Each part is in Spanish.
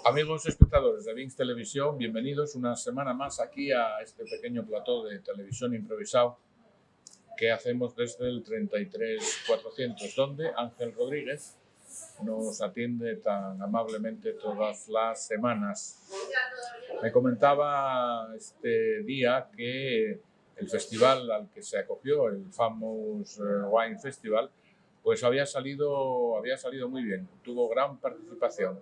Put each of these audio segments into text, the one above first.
Amigos espectadores de Vinx Televisión, bienvenidos una semana más aquí a este pequeño plató de televisión improvisado que hacemos desde el 33400, donde Ángel Rodríguez nos atiende tan amablemente todas las semanas. Me comentaba este día que el festival al que se acogió, el Famous Wine Festival, pues había salido muy bien, tuvo gran participación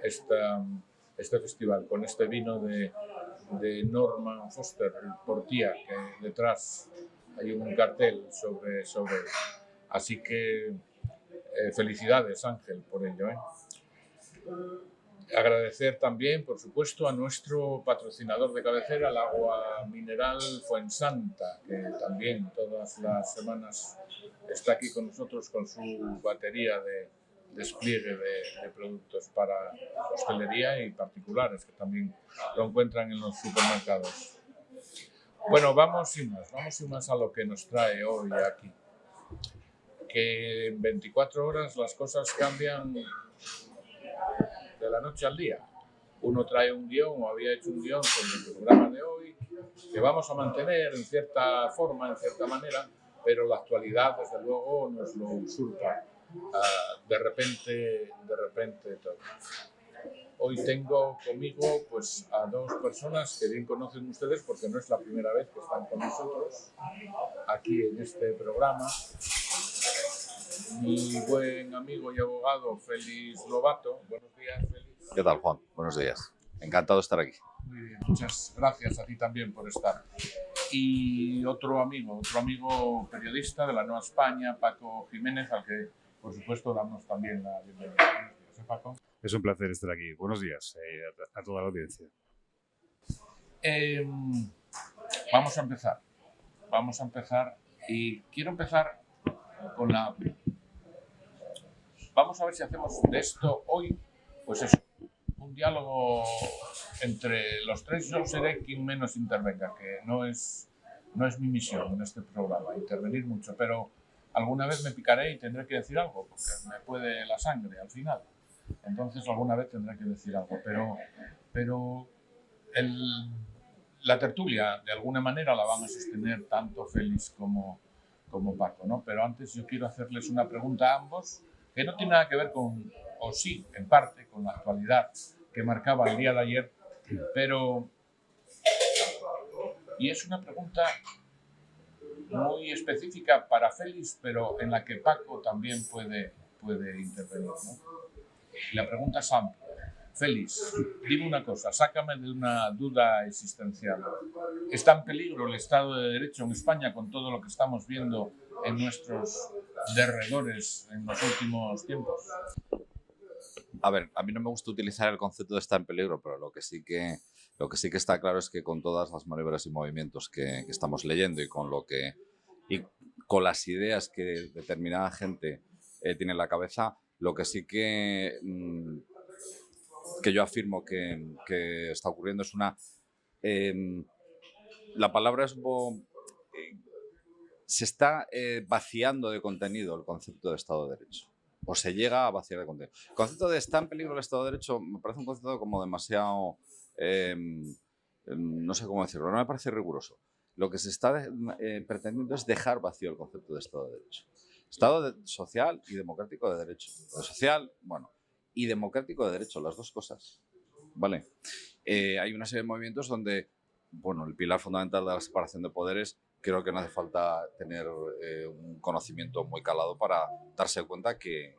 este festival con este vino de Norman Foster, el Portia, que detrás hay un cartel sobre él. Así que felicidades, Ángel, por ello. Agradecer también, por supuesto, a nuestro patrocinador de cabecera, el agua mineral Fuensanta, que también todas las semanas está aquí con nosotros con su batería de despliegue de productos para hostelería y particulares, que también lo encuentran en los supermercados. Bueno, vamos sin más a lo que nos trae hoy aquí. Que en 24 horas las cosas cambian de la noche al día. Uno trae un guión o había hecho un guión sobre el programa de hoy que vamos a mantener en cierta forma, en cierta manera, pero la actualidad desde luego nos lo usurpa de repente todo. Hoy tengo conmigo pues a dos personas que bien conocen ustedes porque no es la primera vez que están con nosotros aquí en este programa. Mi buen amigo y abogado Félix Lobato. Buenos días, Félix. ¿Qué tal, Juan? Buenos días. Encantado de estar aquí. Muy bien, muchas gracias a ti también por estar. Y otro amigo periodista de la Nueva España, Paco Jiménez, al que por supuesto damos también la bienvenida. Buenos días, Paco. Es un placer estar aquí. Buenos días a toda la audiencia. Vamos a empezar y quiero empezar con la... Vamos a ver si hacemos de esto hoy, pues eso, un diálogo entre los tres. Yo seré quien menos intervenga, que no es mi misión en este programa, intervenir mucho, pero alguna vez me picaré y tendré que decir algo, porque me puede la sangre al final. Entonces alguna vez tendré que decir algo, pero la tertulia de alguna manera la van a sostener tanto Félix como Paco, ¿no? Pero antes yo quiero hacerles una pregunta a ambos que no tiene nada que ver con, o sí, en parte, con la actualidad que marcaba el día de ayer, pero... Y es una pregunta muy específica para Félix, pero en la que Paco también puede intervenir, ¿no? Y la pregunta es amplia. Félix, dime una cosa, sácame de una duda existencial. ¿Está en peligro el Estado de Derecho en España con todo lo que estamos viendo en nuestros derredores en los últimos tiempos? A ver, a mí no me gusta utilizar el concepto de estar en peligro, pero lo que sí que está claro es que con todas las maniobras y movimientos que estamos leyendo y con las ideas que determinada gente tiene en la cabeza, lo que sí que yo afirmo que está ocurriendo es una... la palabra es... se está vaciando de contenido el concepto de Estado de Derecho. O se llega a vaciar de contenido. El concepto de ¿está en peligro el Estado de Derecho? Me parece un concepto como demasiado... no sé cómo decirlo, no me parece riguroso. Lo que se está pretendiendo es dejar vacío el concepto de Estado de Derecho. Social y democrático de derecho. Social, bueno, y democrático de derecho, las dos cosas. ¿Vale? Hay una serie de movimientos donde, bueno, el pilar fundamental de la separación de poderes, creo que no hace falta tener un conocimiento muy calado para darse cuenta que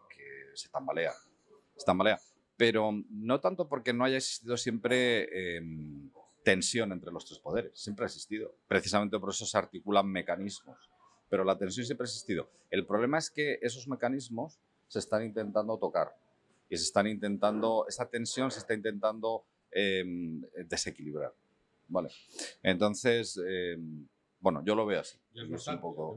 se tambalea. Pero no tanto porque no haya existido siempre tensión entre los tres poderes. Siempre ha existido. Precisamente por eso se articulan mecanismos. Pero la tensión siempre ha existido. El problema es que esos mecanismos se están intentando tocar. Y esa tensión se está intentando desequilibrar. ¿Vale? Entonces, bueno, yo lo veo así. Es un poco,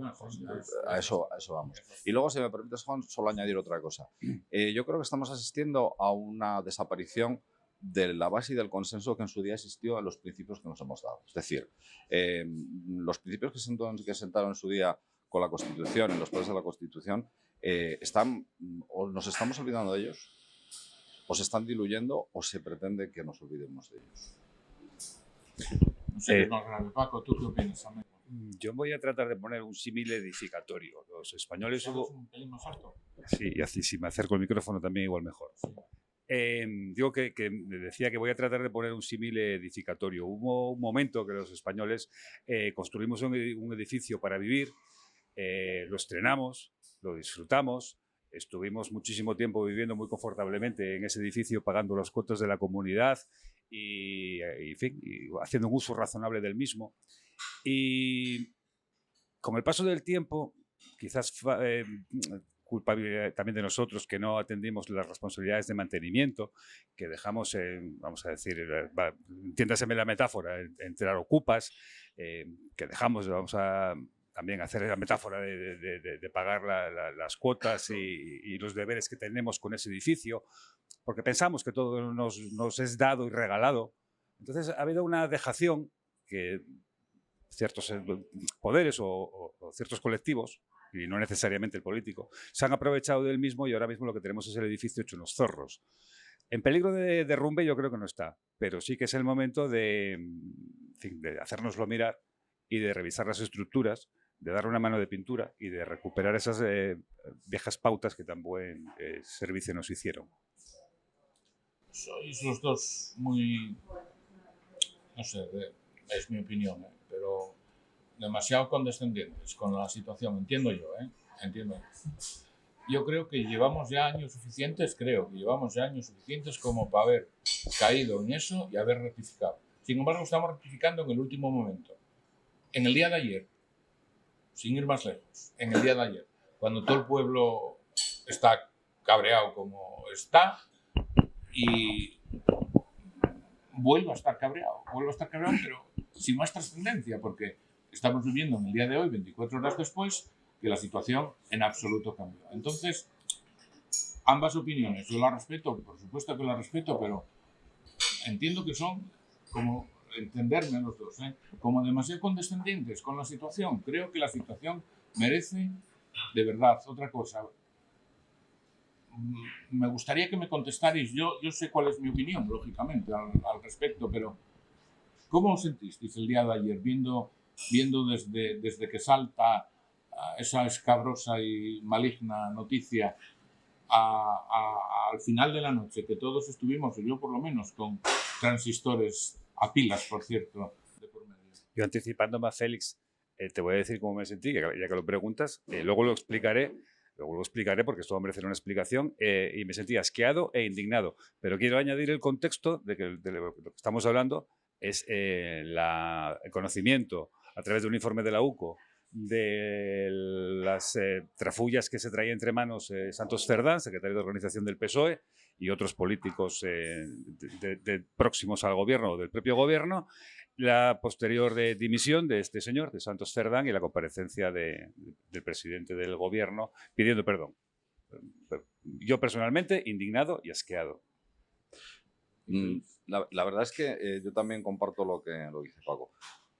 a eso vamos. Y luego, si me permites, Juan, solo añadir otra cosa. Yo creo que estamos asistiendo a una desaparición de la base y del consenso que en su día existió en los principios que nos hemos dado. Es decir, los principios que sentaron en su día con la Constitución, en los padres de la Constitución, o nos estamos olvidando de ellos, o se están diluyendo o se pretende que nos olvidemos de ellos. No sé qué es más grave. Paco, ¿tú qué opinas? Yo voy a tratar de poner un símil edificatorio. Los españoles hubo... un pelín más alto? Sí, y así si me acerco al micrófono también igual mejor. Digo que decía que voy a tratar de poner un símil edificatorio. Hubo un momento que los españoles construimos un edificio para vivir, lo estrenamos, lo disfrutamos, estuvimos muchísimo tiempo viviendo muy confortablemente en ese edificio, pagando las cuotas de la comunidad y haciendo un uso razonable del mismo. Y con el paso del tiempo, quizás culpabilidad también de nosotros que no atendimos las responsabilidades de mantenimiento, que dejamos, vamos a decir, entiéndaseme la metáfora, entrar ocupas, que dejamos, vamos a también hacer la metáfora de pagar las cuotas y los deberes que tenemos con ese edificio, porque pensamos que todo nos es dado y regalado. Entonces ha habido una dejación que ciertos poderes o ciertos colectivos, y no necesariamente el político, se han aprovechado del mismo y ahora mismo lo que tenemos es el edificio hecho unos zorros. En peligro de derrumbe yo creo que no está, pero sí que es el momento de hacérnoslo mirar y de revisar las estructuras, de dar una mano de pintura y de recuperar esas viejas pautas que tan buen servicio nos hicieron. Sois los dos muy, no sé, es mi opinión, pero demasiado condescendientes con la situación, entiendo yo, entiendo. Yo creo que llevamos ya años suficientes, como para haber caído en eso y haber rectificado. Sin embargo, estamos rectificando en el último momento. En el día de ayer, sin ir más lejos, en el día de ayer, cuando todo el pueblo está cabreado como está y vuelvo a estar cabreado, pero sin más trascendencia, porque estamos viviendo en el día de hoy, 24 horas después, que la situación en absoluto cambió. Entonces, ambas opiniones, yo las respeto, por supuesto que las respeto, pero entiendo que son, como entenderme los dos, como demasiado condescendientes con la situación. Creo que la situación merece, de verdad, otra cosa. Me gustaría que me contestarais, yo sé cuál es mi opinión, lógicamente, al respecto, pero ¿cómo os sentisteis el día de ayer viendo desde que salta esa escabrosa y maligna noticia al final de la noche, que todos estuvimos, yo por lo menos, con transistores a pilas, por cierto, de por medio? Yo anticipándome a Félix, te voy a decir cómo me sentí, ya que lo preguntas, luego lo explicaré porque esto va a merecer una explicación, y me sentí asqueado e indignado. Pero quiero añadir el contexto de lo que estamos hablando es el conocimiento a través de un informe de la UCO de las trafullas que se traía entre manos Santos Cerdán, secretario de Organización del PSOE, y otros políticos próximos al gobierno o del propio gobierno, la posterior dimisión de este señor, de Santos Cerdán, y la comparecencia del presidente del gobierno pidiendo perdón. Yo personalmente indignado y asqueado. La verdad es que yo también comparto lo que dice Paco.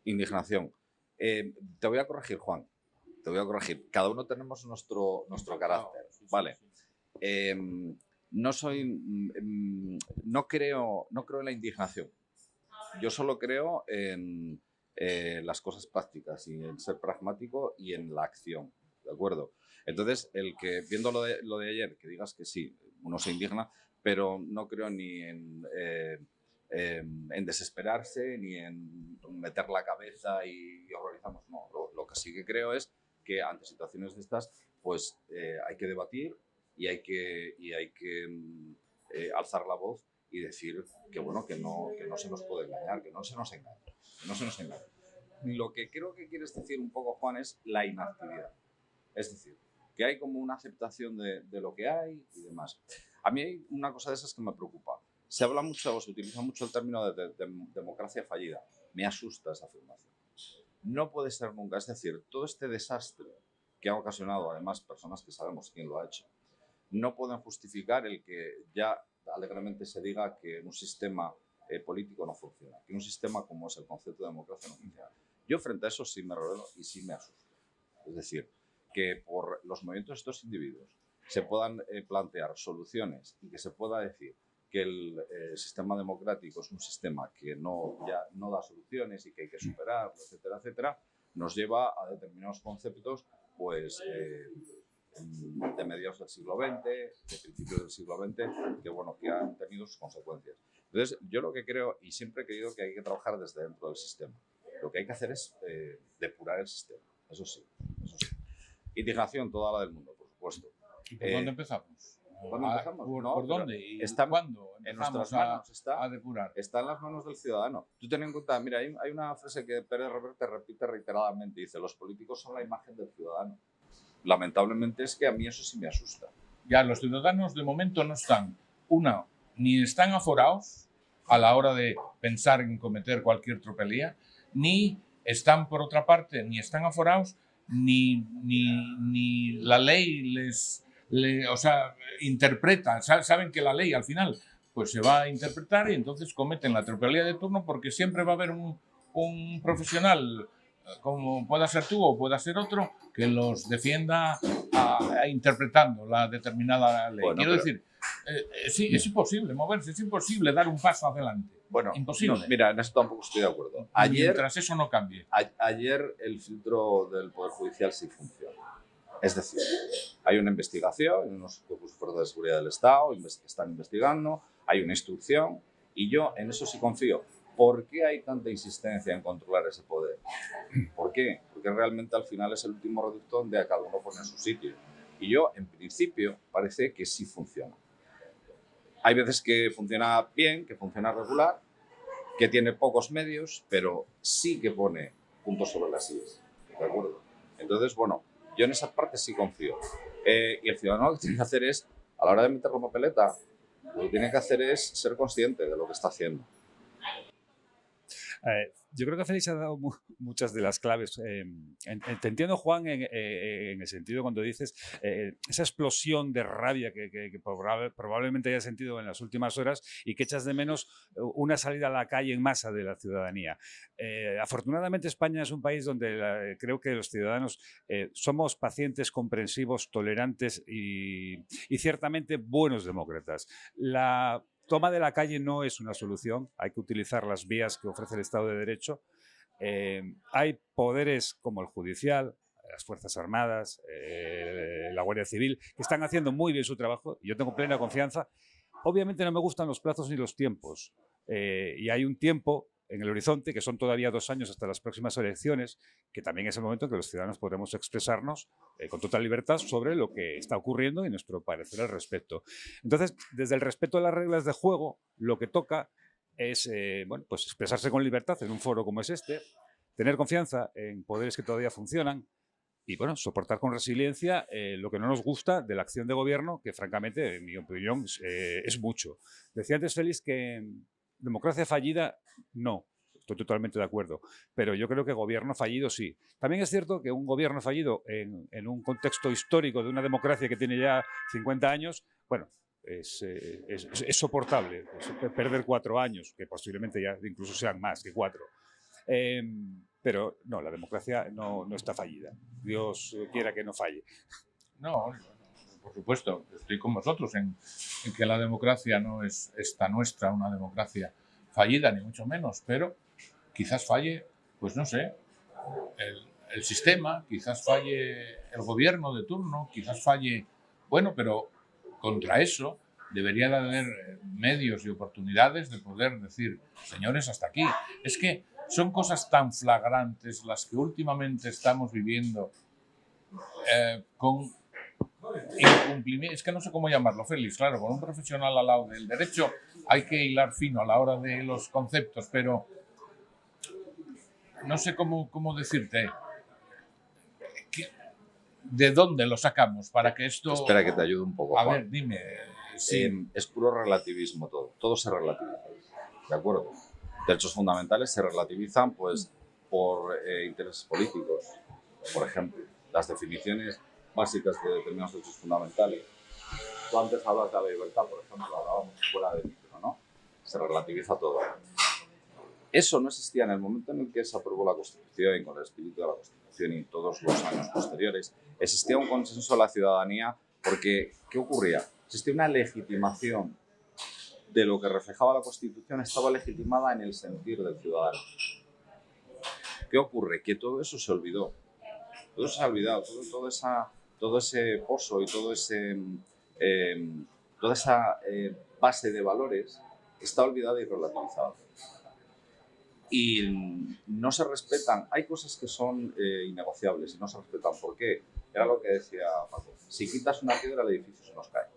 Indignación. Te voy a corregir, Juan. Te voy a corregir. Cada uno tenemos nuestro carácter, ¿vale? No creo en la indignación. Yo solo creo en las cosas prácticas y en ser pragmático y en la acción, ¿de acuerdo? Entonces, el que, viendo lo de ayer, que digas que sí, uno se indigna, pero no creo ni en desesperarse, ni en meter la cabeza y horrorizarnos. No, lo que sí que creo es que ante situaciones de estas, pues hay que debatir y hay que alzar la voz y decir que bueno, que no se nos puede engañar, que no se nos engañe. Lo que creo que quieres decir un poco, Juan, es la inactividad. Es decir, que hay como una aceptación de lo que hay y demás. A mí hay una cosa de esas que me preocupa. Se habla mucho, o se utiliza mucho el término de democracia fallida. Me asusta esa afirmación. No puede ser nunca. Es decir, todo este desastre que ha ocasionado, además, personas que sabemos quién lo ha hecho, no pueden justificar el que ya alegremente se diga que un sistema político no funciona, que un sistema como es el concepto de democracia no funciona. Yo frente a eso sí me revelo y sí me asusto. Es decir, que por los movimientos de estos individuos se puedan plantear soluciones y que se pueda decir que el sistema democrático es un sistema que ya no da soluciones y que hay que superar, etcétera, etcétera, nos lleva a determinados conceptos pues, de mediados del siglo XX, de principios del siglo XX, que han tenido sus consecuencias. Entonces, yo lo que creo, y siempre he creído que hay que trabajar desde dentro del sistema. Lo que hay que hacer es depurar el sistema, eso sí. Indignación toda la del mundo, por supuesto. ¿Y por dónde empezamos? ¿Dónde empezamos? ¿Por dónde? ¿Y cuándo en nuestras manos está a depurar? Está en las manos del ciudadano. Tú ten en cuenta, mira, hay una frase que Pérez Reverte repite reiteradamente, dice, los políticos son la imagen del ciudadano. Lamentablemente es que a mí eso sí me asusta. Ya, los ciudadanos de momento no están, ni están aforados a la hora de pensar en cometer cualquier tropelía, ni están, por otra parte, ni están aforados, ni la ley interpreta, saben que la ley al final pues se va a interpretar y entonces cometen la tropelía de turno porque siempre va a haber un profesional, como pueda ser tú o pueda ser otro, que los defienda interpretando la determinada ley. Bueno, Quiero decir, sí, es imposible moverse, es imposible dar un paso adelante. Bueno, imposible. No, mira, en eso tampoco estoy de acuerdo. Mientras eso no cambie. Ayer el filtro del Poder Judicial sí funciona. Es decir, hay una investigación, hay unos cuerpos de fuerzas de seguridad del Estado que están investigando, hay una instrucción y yo en eso sí confío. ¿Por qué hay tanta insistencia en controlar ese poder? ¿Por qué? Porque realmente al final es el último reducto donde a cada uno pone en su sitio. Y yo, en principio, parece que sí funciona. Hay veces que funciona bien, que funciona regular, que tiene pocos medios, pero sí que pone puntos sobre las sillas. ¿De acuerdo? Entonces, bueno, yo en esa parte sí confío. Y el ciudadano lo que tiene que hacer es, a la hora de meter la papeleta, lo que tiene que hacer es ser consciente de lo que está haciendo. Yo creo que Félix ha dado muchas de las claves. Te entiendo, Juan, en el sentido cuando dices esa explosión de rabia que probablemente hayas sentido en las últimas horas y que echas de menos una salida a la calle en masa de la ciudadanía. Afortunadamente España es un país donde creo que los ciudadanos somos pacientes, comprensivos, tolerantes y ciertamente buenos demócratas. La toma de la calle no es una solución, hay que utilizar las vías que ofrece el Estado de Derecho. Hay poderes como el judicial, las Fuerzas Armadas, la Guardia Civil, que están haciendo muy bien su trabajo y yo tengo plena confianza. Obviamente no me gustan los plazos ni los tiempos y hay un tiempo en el horizonte, que son todavía 2 años hasta las próximas elecciones, que también es el momento en que los ciudadanos podremos expresarnos con total libertad sobre lo que está ocurriendo y nuestro parecer al respecto. Entonces, desde el respeto a las reglas de juego, lo que toca es pues expresarse con libertad en un foro como es este, tener confianza en poderes que todavía funcionan y bueno, soportar con resiliencia lo que no nos gusta de la acción de gobierno, que francamente, en mi opinión, es mucho. Decía antes Félix que democracia fallida, no. Estoy totalmente de acuerdo. Pero yo creo que gobierno fallido sí. También es cierto que un gobierno fallido en un contexto histórico de una democracia que tiene ya 50 años, bueno, es soportable. Perder 4 años, que posiblemente ya incluso sean más que 4. Pero no, la democracia no está fallida. Dios quiera que no falle. No, por supuesto, estoy con vosotros en que la democracia no es esta nuestra, una democracia fallida, ni mucho menos, pero quizás falle, pues no sé, el sistema, quizás falle el gobierno de turno, quizás falle, bueno, pero contra eso debería de haber medios y oportunidades de poder decir, señores, hasta aquí. Es que son cosas tan flagrantes las que últimamente estamos viviendo con incumplimiento, es que no sé cómo llamarlo, Félix, claro, con un profesional al lado del derecho hay que hilar fino a la hora de los conceptos, pero no sé cómo decirte de dónde lo sacamos para que esto... Espera que te ayude un poco, Juan. A ver, dime. Sí. Es puro relativismo todo se relativiza, ¿de acuerdo? Derechos fundamentales se relativizan pues por intereses políticos, por ejemplo, las definiciones básicas de determinados derechos fundamentales. Tú antes hablabas de la libertad, por ejemplo, hablábamos fuera de micro, ¿no? Se relativiza todo. Eso no existía en el momento en el que se aprobó la Constitución y con el espíritu de la Constitución y todos los años posteriores. Existía un consenso de la ciudadanía porque, ¿qué ocurría? Existía una legitimación de lo que reflejaba la Constitución estaba legitimada en el sentir del ciudadano. ¿Qué ocurre? Que todo eso se olvidó. Todo eso se ha olvidado. Todo ese pozo y toda esa base de valores está olvidada y relativizada. Y no se respetan. Hay cosas que son innegociables y no se respetan. ¿Por qué? Era lo que decía Paco. Si quitas una piedra, el edificio se nos cae.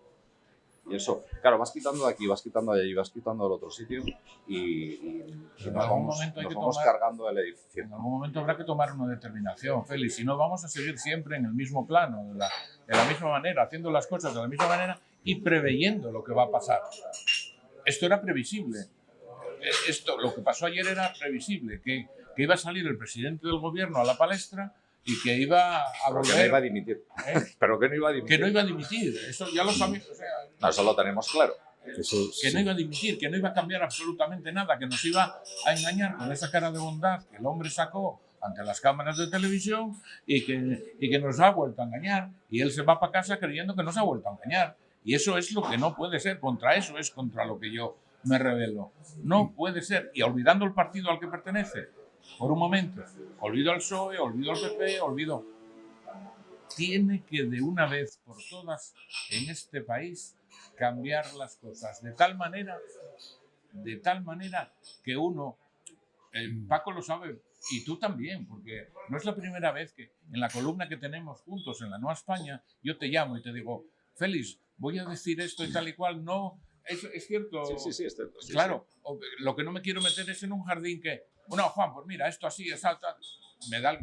Y eso, claro, vas quitando de aquí, vas quitando de allí, vas quitando del otro sitio y nos vamos cargando el edificio. En algún momento habrá que tomar una determinación, Félix. Si no, vamos a seguir siempre en el mismo plano, de la misma manera, haciendo las cosas de la misma manera y preveyendo lo que va a pasar. Esto era previsible. Lo que pasó ayer era previsible, que iba a salir el presidente del gobierno a la palestra y que iba a volver... Que no iba a dimitir. Pero que no iba a dimitir. Que no iba a dimitir. Eso ya lo sabemos. O sea, no, eso lo tenemos claro. Que no iba a dimitir, que no iba a cambiar absolutamente nada, que nos iba a engañar con esa cara de bondad que el hombre sacó ante las cámaras de televisión y que nos ha vuelto a engañar. Y él se va para casa creyendo que nos ha vuelto a engañar. Y eso es lo que no puede ser. Contra eso es contra lo que yo me rebelo. No puede ser. Y olvidando el partido al que pertenece, por un momento, olvido al PSOE, olvido al PP, olvido... Tiene que de una vez por todas en este país cambiar las cosas de tal manera que uno, Paco lo sabe y tú también, porque no es la primera vez que en la columna que tenemos juntos en la Nueva España yo te llamo y te digo, Félix, voy a decir esto y tal y cual, no, es cierto. Sí, es cierto. Sí, claro, sí. Lo que no me quiero meter es en un jardín que, bueno, Juan, pues mira, esto así, es alto, me da...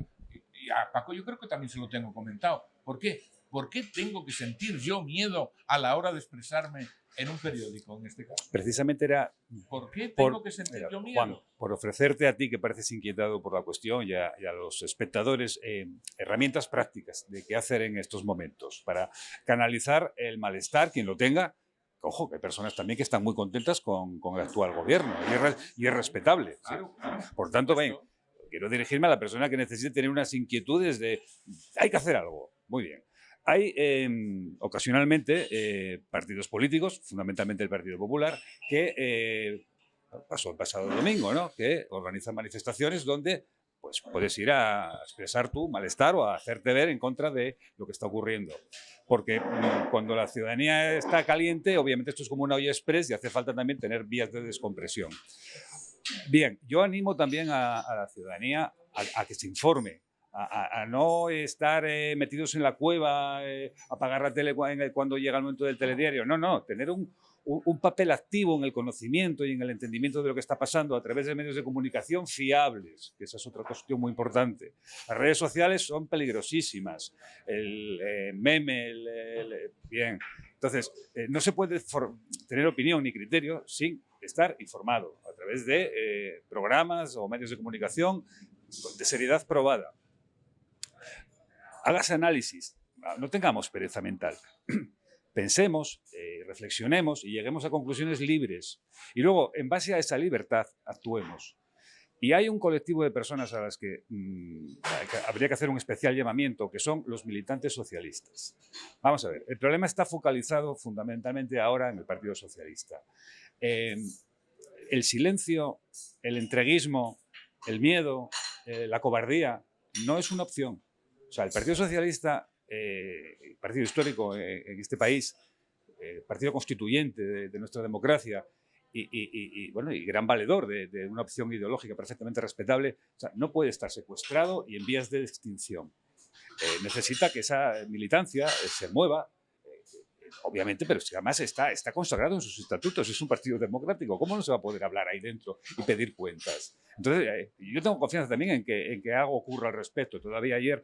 Y a Paco yo creo que también se lo tengo comentado. ¿Por qué? ¿Por qué tengo que sentir yo miedo a la hora de expresarme en un periódico, en este caso? Precisamente era... ¿Por qué tengo que sentir yo miedo? Juan, por ofrecerte a ti, que pareces inquietado por la cuestión, y a los espectadores, herramientas prácticas de qué hacer en estos momentos para canalizar el malestar, quien lo tenga. Ojo, que hay personas también que están muy contentas con el actual gobierno y es respetable. Claro, ¿sí? claro. Por tanto, ven, quiero dirigirme a la persona que necesite tener unas inquietudes de hay que hacer algo. Muy bien. Hay ocasionalmente partidos políticos, fundamentalmente el Partido Popular, que pasó el pasado domingo, ¿no? Que organizan manifestaciones donde pues, puedes ir a expresar tu malestar o a hacerte ver en contra de lo que está ocurriendo. Porque cuando la ciudadanía está caliente, obviamente esto es como una olla express y hace falta también tener vías de descompresión. Bien, yo animo también a la ciudadanía a que se informe, a no estar metidos en la cueva, apagar la tele cuando llega el momento del telediario. No, tener un papel activo en el conocimiento y en el entendimiento de lo que está pasando a través de medios de comunicación fiables, que esa es otra cuestión muy importante. Las redes sociales son peligrosísimas. El meme, bien. Entonces, no se puede tener opinión ni criterio sin estar informado a través de programas o medios de comunicación de seriedad probada. Hagas análisis, no tengamos pereza mental. Pensemos, reflexionemos y lleguemos a conclusiones libres. Y luego, en base a esa libertad, actuemos. Y hay un colectivo de personas a las que habría que hacer un especial llamamiento, que son los militantes socialistas. Vamos a ver, el problema está focalizado fundamentalmente ahora en el Partido Socialista. El silencio, el entreguismo, el miedo, la cobardía, no es una opción. O sea, el Partido Socialista, partido histórico en este país, partido constituyente de nuestra democracia y gran valedor de una opción ideológica perfectamente respetable, o sea, no puede estar secuestrado y en vías de extinción. Necesita que esa militancia se mueva, obviamente, pero si además está consagrado en sus estatutos, es un partido democrático, ¿cómo no se va a poder hablar ahí dentro y pedir cuentas? Entonces, yo tengo confianza también en que algo ocurra al respecto. Todavía ayer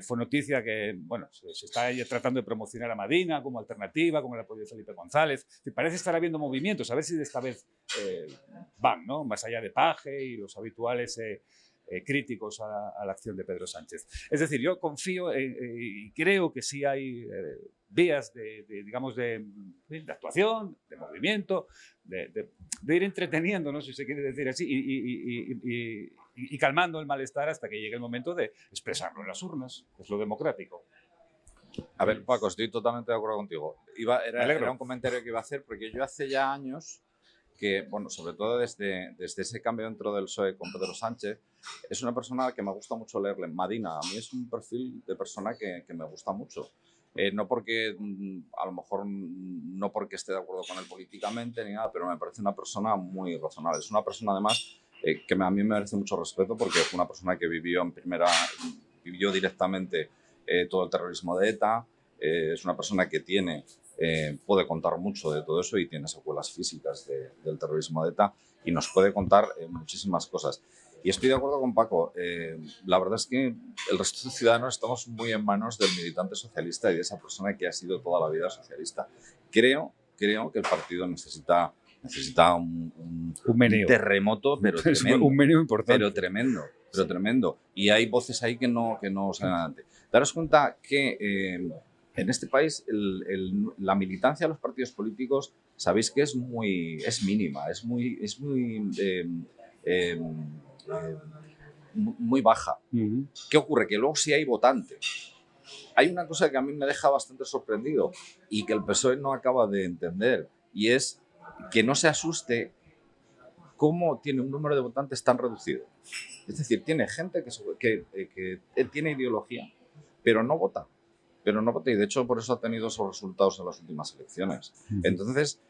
fue noticia que, bueno, se está tratando de promocionar a Madina como alternativa, como el apoyo de Felipe González. Parece estar habiendo movimientos, a ver si de esta vez van, ¿no? Más allá de Paje y los habituales críticos a la acción de Pedro Sánchez. Es decir, yo confío y creo que sí hay vías digamos, de actuación, de movimiento, de ir entreteniendo, ¿no? Si se quiere decir así, y calmando el malestar hasta que llegue el momento de expresarlo en las urnas, que es lo democrático. A ver, Paco, estoy totalmente de acuerdo contigo. Era un comentario que iba a hacer porque yo hace ya años que, bueno, sobre todo desde ese cambio dentro del PSOE con Pedro Sánchez, es una persona que me gusta mucho leerle. Madina, a mí es un perfil de persona que me gusta mucho. No porque, a lo mejor, no porque esté de acuerdo con él políticamente ni nada, pero me parece una persona muy razonable. Es una persona, además, que a mí me merece mucho respeto porque es una persona que vivió vivió directamente todo el terrorismo de ETA. Es una persona que puede contar mucho de todo eso y tiene secuelas físicas del terrorismo de ETA y nos puede contar muchísimas cosas. Y estoy de acuerdo con Paco. La verdad es que el resto de ciudadanos estamos muy en manos del militante socialista y de esa persona que ha sido toda la vida socialista. Creo que el partido necesita un terremoto, pero tremendo. Un meneo importante. Pero tremendo. Y hay voces ahí que no salen adelante. Daros cuenta que en este país la militancia de los partidos políticos, sabéis que es mínima, es muy baja. ¿Qué ocurre? Que luego sí hay votantes. Hay una cosa que a mí me deja bastante sorprendido y que el PSOE no acaba de entender, y es que no se asuste cómo tiene un número de votantes tan reducido. Es decir, tiene gente que tiene ideología, pero no vota. Y de hecho por eso ha tenido esos resultados en las últimas elecciones. Entonces,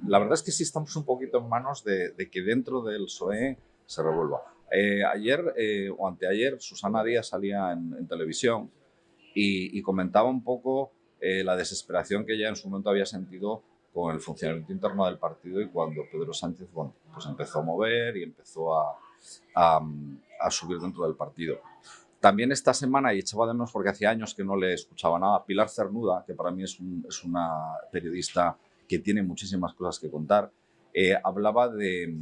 la verdad es que sí estamos un poquito en manos de que dentro del PSOE se revuelva. Ayer o anteayer Susana Díaz salía en televisión y comentaba un poco la desesperación que ella en su momento había sentido con el funcionamiento interno del partido y cuando Pedro Sánchez, bueno, pues empezó a mover y empezó a subir dentro del partido. También esta semana, y echaba de menos porque hacía años que no le escuchaba nada, Pilar Cernuda, que para mí es una periodista que tiene muchísimas cosas que contar, hablaba de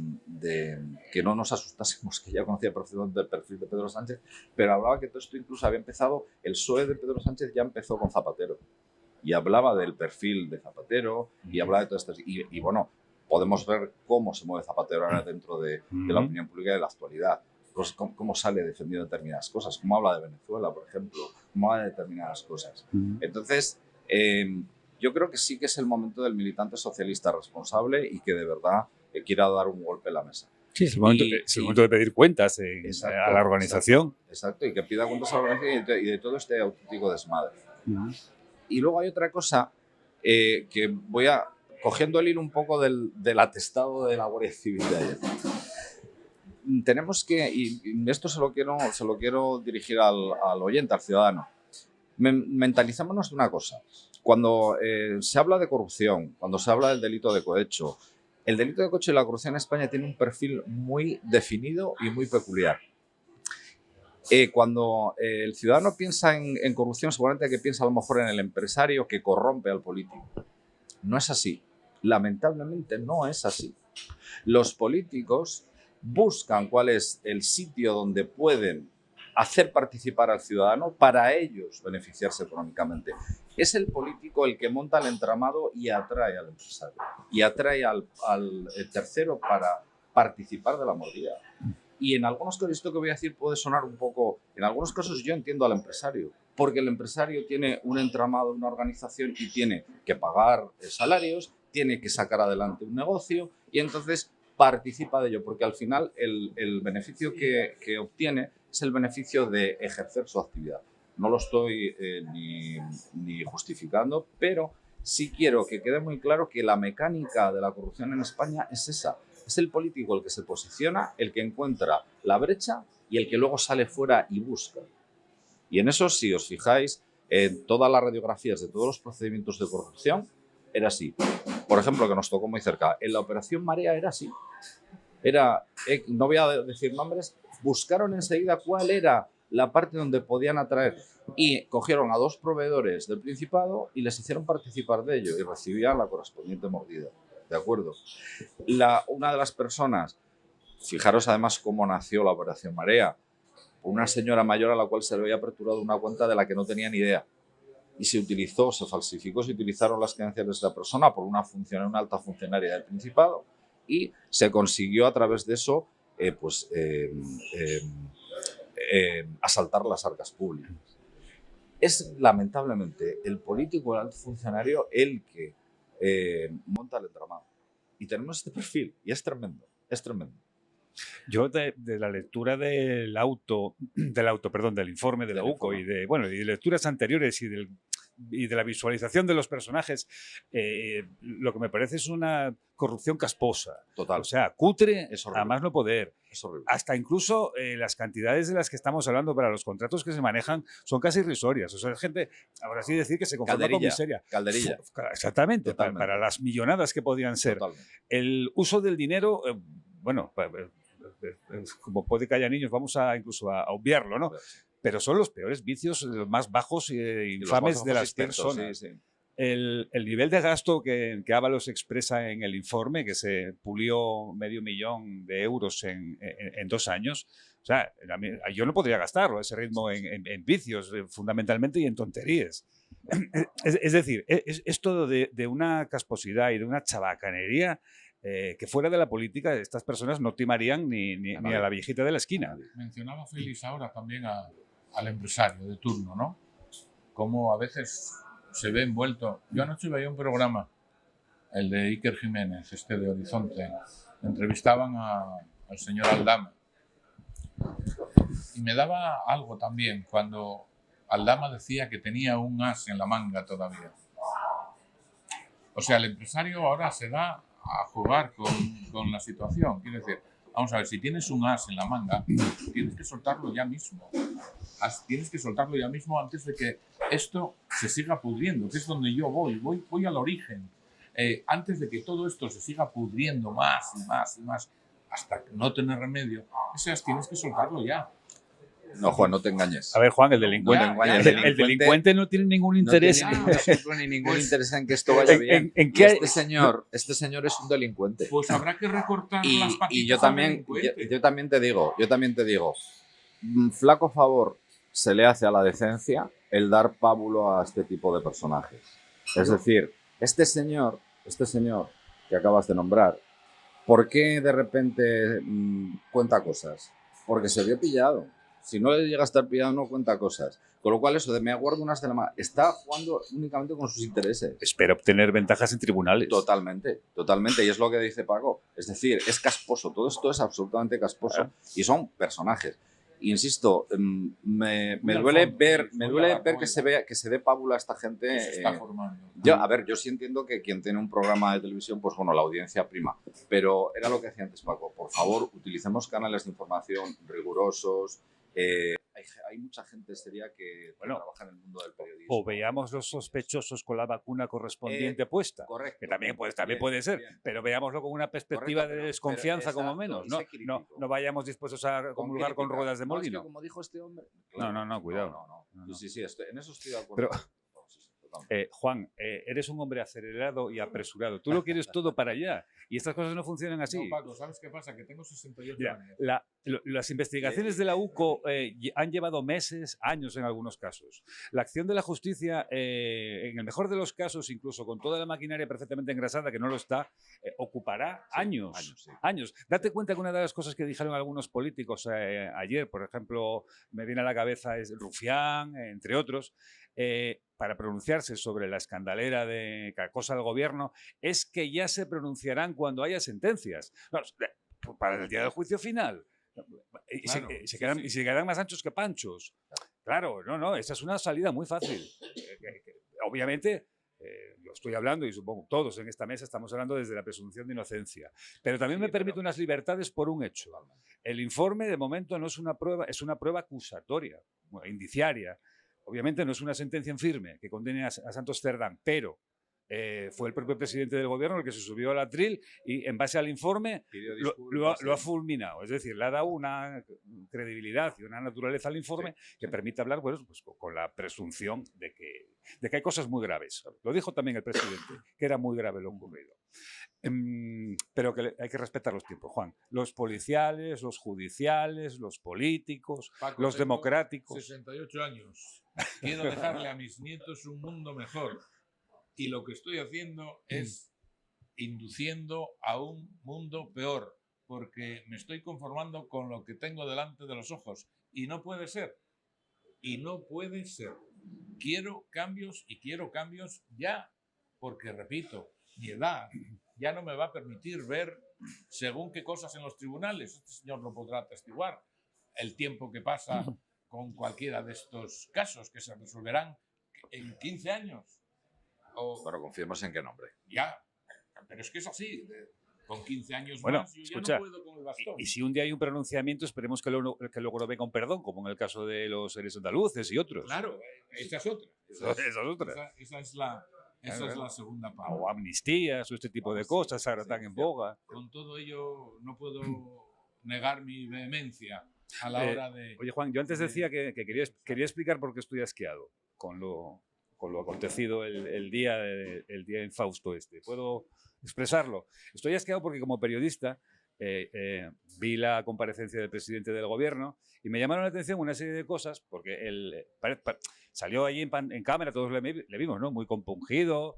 que no nos asustásemos, que ya conocía perfectamente el perfil de Pedro Sánchez, pero hablaba que todo esto incluso había empezado, el PSOE de Pedro Sánchez ya empezó con Zapatero, y hablaba del perfil de Zapatero, y hablaba de todo esto, y bueno, podemos ver cómo se mueve Zapatero ahora dentro de la opinión pública de la actualidad. Cómo sale defendiendo determinadas cosas, cómo habla de Venezuela, por ejemplo, cómo habla de determinadas cosas. Entonces, yo creo que sí que es el momento del militante socialista responsable y que de verdad quiera dar un golpe en la mesa. Sí, es el momento de pedir cuentas a la organización. Exacto, y que pida cuentas a la organización y de todo este auténtico desmadre. Y luego hay otra cosa que voy cogiendo el hilo un poco del atestado de la Guardia Civil de ayer. Tenemos que, y esto se lo quiero dirigir al oyente, al ciudadano, mentalicémonos de una cosa. Cuando se habla de corrupción, cuando se habla del delito de cohecho, el delito de cohecho y la corrupción en España tiene un perfil muy definido y muy peculiar. Cuando el ciudadano piensa en corrupción, seguramente que piensa a lo mejor en el empresario que corrompe al político. No es así. Lamentablemente no es así. Los políticos buscan cuál es el sitio donde pueden hacer participar al ciudadano para ellos beneficiarse económicamente. Es el político el que monta el entramado y atrae al empresario y atrae al tercero para participar de la mordida. Y en algunos casos, esto que voy a decir puede sonar un poco, en algunos casos yo entiendo al empresario, porque el empresario tiene un entramado, una organización y tiene que pagar salarios, tiene que sacar adelante un negocio y entonces participa de ello, porque al final el beneficio que obtiene es el beneficio de ejercer su actividad. No lo estoy ni justificando, pero sí quiero que quede muy claro que la mecánica de la corrupción en España es esa. Es el político el que se posiciona, el que encuentra la brecha y el que luego sale fuera y busca. Y en eso, si os fijáis, en todas las radiografías de todos los procedimientos de corrupción, era así. Por ejemplo, que nos tocó muy cerca, en la Operación Marea era así. No voy a decir nombres, buscaron enseguida cuál era la parte donde podían atraer y cogieron a 2 proveedores del Principado y les hicieron participar de ello y recibían la correspondiente mordida. ¿De acuerdo? Una de las personas, fijaros además cómo nació la Operación Marea, una señora mayor a la cual se le había aperturado una cuenta de la que no tenía ni idea. Y se falsificó, se utilizaron las credenciales de la persona por una alta funcionaria del Principado y se consiguió a través de eso asaltar las arcas públicas. Es lamentablemente el político, el alto funcionario, el que monta el entramado. Y tenemos este perfil y es tremendo, es tremendo. Yo de la lectura del informe de la UCO y de lecturas anteriores y de la visualización de los personajes, lo que me parece es una corrupción casposa. Total. O sea, cutre, Es horrible. a más no poder. Es horrible. Hasta incluso las cantidades de las que estamos hablando para los contratos que se manejan son casi irrisorias. O sea, hay gente, ahora sí decir, que se conforma con miseria. Calderilla. Exactamente, para las millonadas que podían ser. Totalmente. El uso del dinero, bueno, como puede que haya niños, vamos incluso a obviarlo, ¿no? Pero son los peores vicios, los más bajos e infames de las personas. Sí, sí. El nivel de gasto que Ábalos expresa en el informe, que se pulió €500.000 en 2 años, o sea, yo no podría gastarlo, ese ritmo, en vicios, fundamentalmente, y en tonterías. Es decir, es todo de una casposidad y de una chabacanería que fuera de la política estas personas no timarían ni a la viejita de la esquina. Mencionaba Félix ahora también al empresario de turno, ¿no? Cómo a veces se ve envuelto. Yo anoche veía un programa, el de Iker Jiménez, de Horizonte. Entrevistaban al señor Aldama. Y me daba algo también cuando Aldama decía que tenía un as en la manga todavía. O sea, el empresario ahora se da a jugar con la situación. Quiero decir, vamos a ver, si tienes un as en la manga, tienes que soltarlo ya mismo. Tienes que soltarlo ya mismo antes de que esto se siga pudriendo, que es donde yo voy al origen. Antes de que todo esto se siga pudriendo más y más y más, hasta no tener remedio, ese as tienes que soltarlo ya. No, Juan, no te engañes. A ver, Juan, el delincuente, el delincuente no tiene ningún interés. No tiene ningún interés en que esto vaya bien. Este señor es un delincuente. Pues habrá que recortar las patitas. Y yo también te digo, flaco favor se le hace a la decencia el dar pábulo a este tipo de personajes. Es decir, este señor que acabas de nombrar, ¿por qué de repente cuenta cosas? Porque se vio pillado. Si no le llega a estar pillado, no cuenta cosas. Con lo cual, eso de me aguardo unas de la mano, está jugando únicamente con sus intereses. Espera obtener ventajas en tribunales. Totalmente. Y es lo que dice Paco. Es decir, es casposo. Todo esto es absolutamente casposo. Y son personajes. Insisto, me duele ver que se dé pábula a esta gente. Se está formando. Yo sí entiendo que quien tiene un programa de televisión, pues bueno, la audiencia prima. Pero era lo que decía antes Paco. Por favor, utilicemos canales de información rigurosos. Hay mucha gente seria que trabaja en el mundo del periodismo. O veamos los sospechosos con la vacuna correspondiente puesta. Correcto. Que también puede ser. Bien. Pero veámoslo con una perspectiva de desconfianza, como menos. No vayamos dispuestos a comulgar con ruedas de molino. Como dijo este hombre. Claro. No, cuidado. No. Sí, en eso estoy de acuerdo. Juan, eres un hombre acelerado y apresurado. Tú lo quieres todo para allá. Y estas cosas no funcionan así. No, Paco, ¿sabes qué pasa? Que tengo 68 años. Las investigaciones de la UCO han llevado meses, años en algunos casos. La acción de la justicia, en el mejor de los casos, incluso con toda la maquinaria perfectamente engrasada, que no lo está, ocupará años. Date cuenta que una de las cosas que dijeron algunos políticos ayer, por ejemplo, me viene a la cabeza es Rufián, entre otros, para pronunciarse sobre la escandalera de que acosa al gobierno, es que ya se pronunciarán cuando haya sentencias. No, para el día del juicio final. Y se quedarán más anchos que panchos. Claro, esa es una salida muy fácil. Obviamente, yo estoy hablando, y supongo todos en esta mesa estamos hablando desde la presunción de inocencia. Pero también me permite unas libertades por un hecho. El informe, de momento, no es una prueba, es una prueba acusatoria, indiciaria. Obviamente no es una sentencia en firme que condene a Santos Cerdán, pero fue el propio presidente del gobierno el que se subió al atril y en base al informe lo ha fulminado. Es decir, le ha dado una credibilidad y una naturaleza al informe que permite hablar pues, con la presunción de que hay cosas muy graves. Lo dijo también el presidente, que era muy grave lo ocurrido. Pero que hay que respetar los tiempos, Juan. Los policiales, los judiciales, los políticos, Paco, los democráticos. 68 años. Quiero dejarle a mis nietos un mundo mejor. Y lo que estoy haciendo es induciendo a un mundo peor, porque me estoy conformando con lo que tengo delante de los ojos. Y no puede ser. Quiero cambios ya, porque repito, mi edad ya no me va a permitir ver según qué cosas en los tribunales. Este señor lo podrá atestiguar. El tiempo que pasa con cualquiera de estos casos que se resolverán en 15 años. Bueno, confiemos en qué nombre. Ya, pero es que es así. Con 15 años bueno, más yo escucha, ya no puedo con el bastón. Y si un día hay un pronunciamiento, esperemos que luego lo venga un perdón, como en el caso de los seres andaluces y otros. Claro, esa es otra. Esa es la segunda parte. O amnistías o este tipo de cosas ahora están en boga. Con todo ello no puedo negar mi vehemencia a la hora de... Oye, Juan, yo antes decía que quería explicar por qué estoy asqueado con lo acontecido el día infausto este. ¿Puedo expresarlo? Estoy asqueado porque como periodista vi la comparecencia del presidente del gobierno y me llamaron la atención una serie de cosas porque él salió allí en cámara, todos le vimos, ¿no? Muy compungido,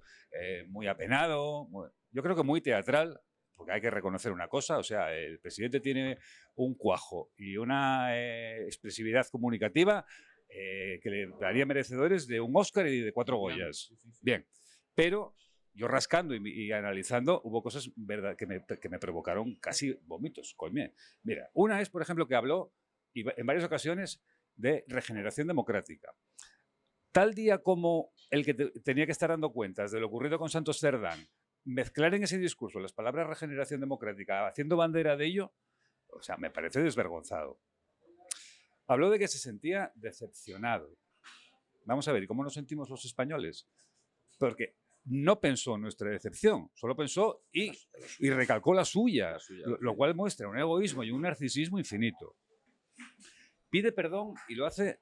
muy apenado, yo creo que muy teatral, porque hay que reconocer una cosa, o sea, el presidente tiene un cuajo y una expresividad comunicativa que le daría merecedores de un Oscar y de 4 Goyas. Bien, pero yo rascando y analizando, hubo cosas que me provocaron casi vómitos. Coño. Mira, una es, por ejemplo, que habló en varias ocasiones de regeneración democrática. Tal día como el que tenía que estar dando cuentas de lo ocurrido con Santos Cerdán, mezclar en ese discurso las palabras regeneración democrática, haciendo bandera de ello, o sea, me parece desvergonzado. Habló de que se sentía decepcionado. Vamos a ver, ¿y cómo nos sentimos los españoles? Porque no pensó en nuestra decepción, solo pensó y recalcó la suya, lo cual muestra un egoísmo y un narcisismo infinito. Pide perdón y lo hace,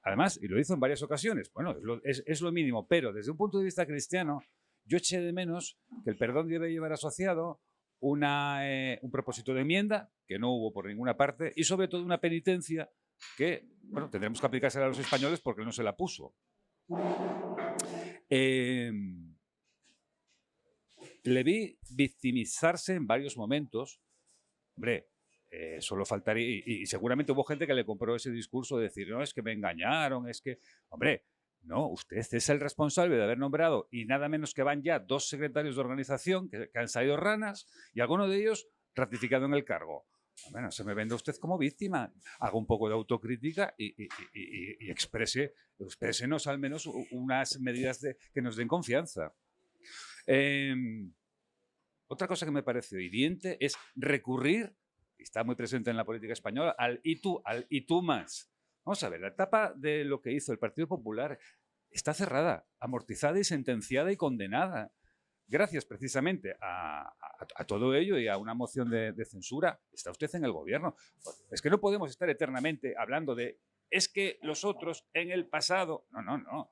además, y lo hizo en varias ocasiones. Bueno, es lo mínimo, pero desde un punto de vista cristiano, yo eché de menos que el perdón debe llevar asociado un propósito de enmienda, que no hubo por ninguna parte, y sobre todo una penitencia que, bueno, tendremos que aplicársela a los españoles porque no se la puso. Le vi victimizarse en varios momentos. Hombre, solo faltaría, y seguramente hubo gente que le compró ese discurso de decir, no, es que me engañaron, es que, hombre, no, usted es el responsable de haber nombrado, y nada menos que van ya 2 secretarios de organización que han salido ranas, y alguno de ellos ratificado en el cargo. Bueno, se me vende usted como víctima. Haga un poco de autocrítica y exprésenos al menos unas medidas que nos den confianza. Otra cosa que me pareció hiriente es recurrir, y está muy presente en la política española, al y tú más. Vamos a ver, la etapa de lo que hizo el Partido Popular está cerrada, amortizada y sentenciada y condenada. Gracias precisamente a todo ello y a una moción de censura, está usted en el gobierno. Es que no podemos estar eternamente hablando de es que los otros en el pasado... No.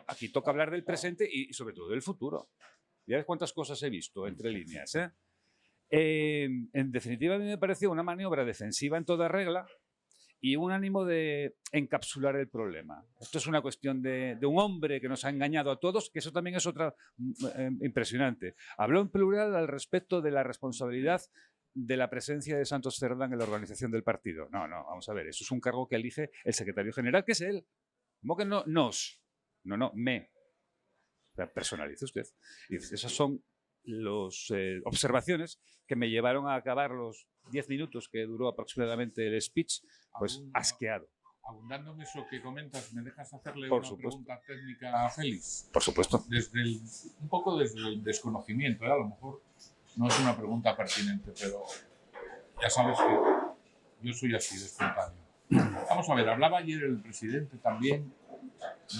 Aquí toca hablar del presente y sobre todo del futuro. Ya ves cuántas cosas he visto entre líneas. En definitiva, a mí me pareció una maniobra defensiva en toda regla y un ánimo de encapsular el problema. Esto es una cuestión de un hombre que nos ha engañado a todos, que eso también es otra impresionante. Habló en plural al respecto de la responsabilidad de la presencia de Santos Cerdán en la organización del partido. No, vamos a ver, eso es un cargo que elige el secretario general, que es él. ¿Cómo que no nos? No, me. O sea, personalice usted. Y esas son las observaciones que me llevaron a acabar los 10 minutos que duró aproximadamente el speech, pues asqueado. Abundando en eso que comentas, ¿me dejas hacerle Por una supuesto. pregunta técnica a Félix? Por supuesto. Un poco desde el desconocimiento, a lo mejor no es una pregunta pertinente, pero ya sabes que yo soy así de espontáneo. Vamos a ver, hablaba ayer el presidente también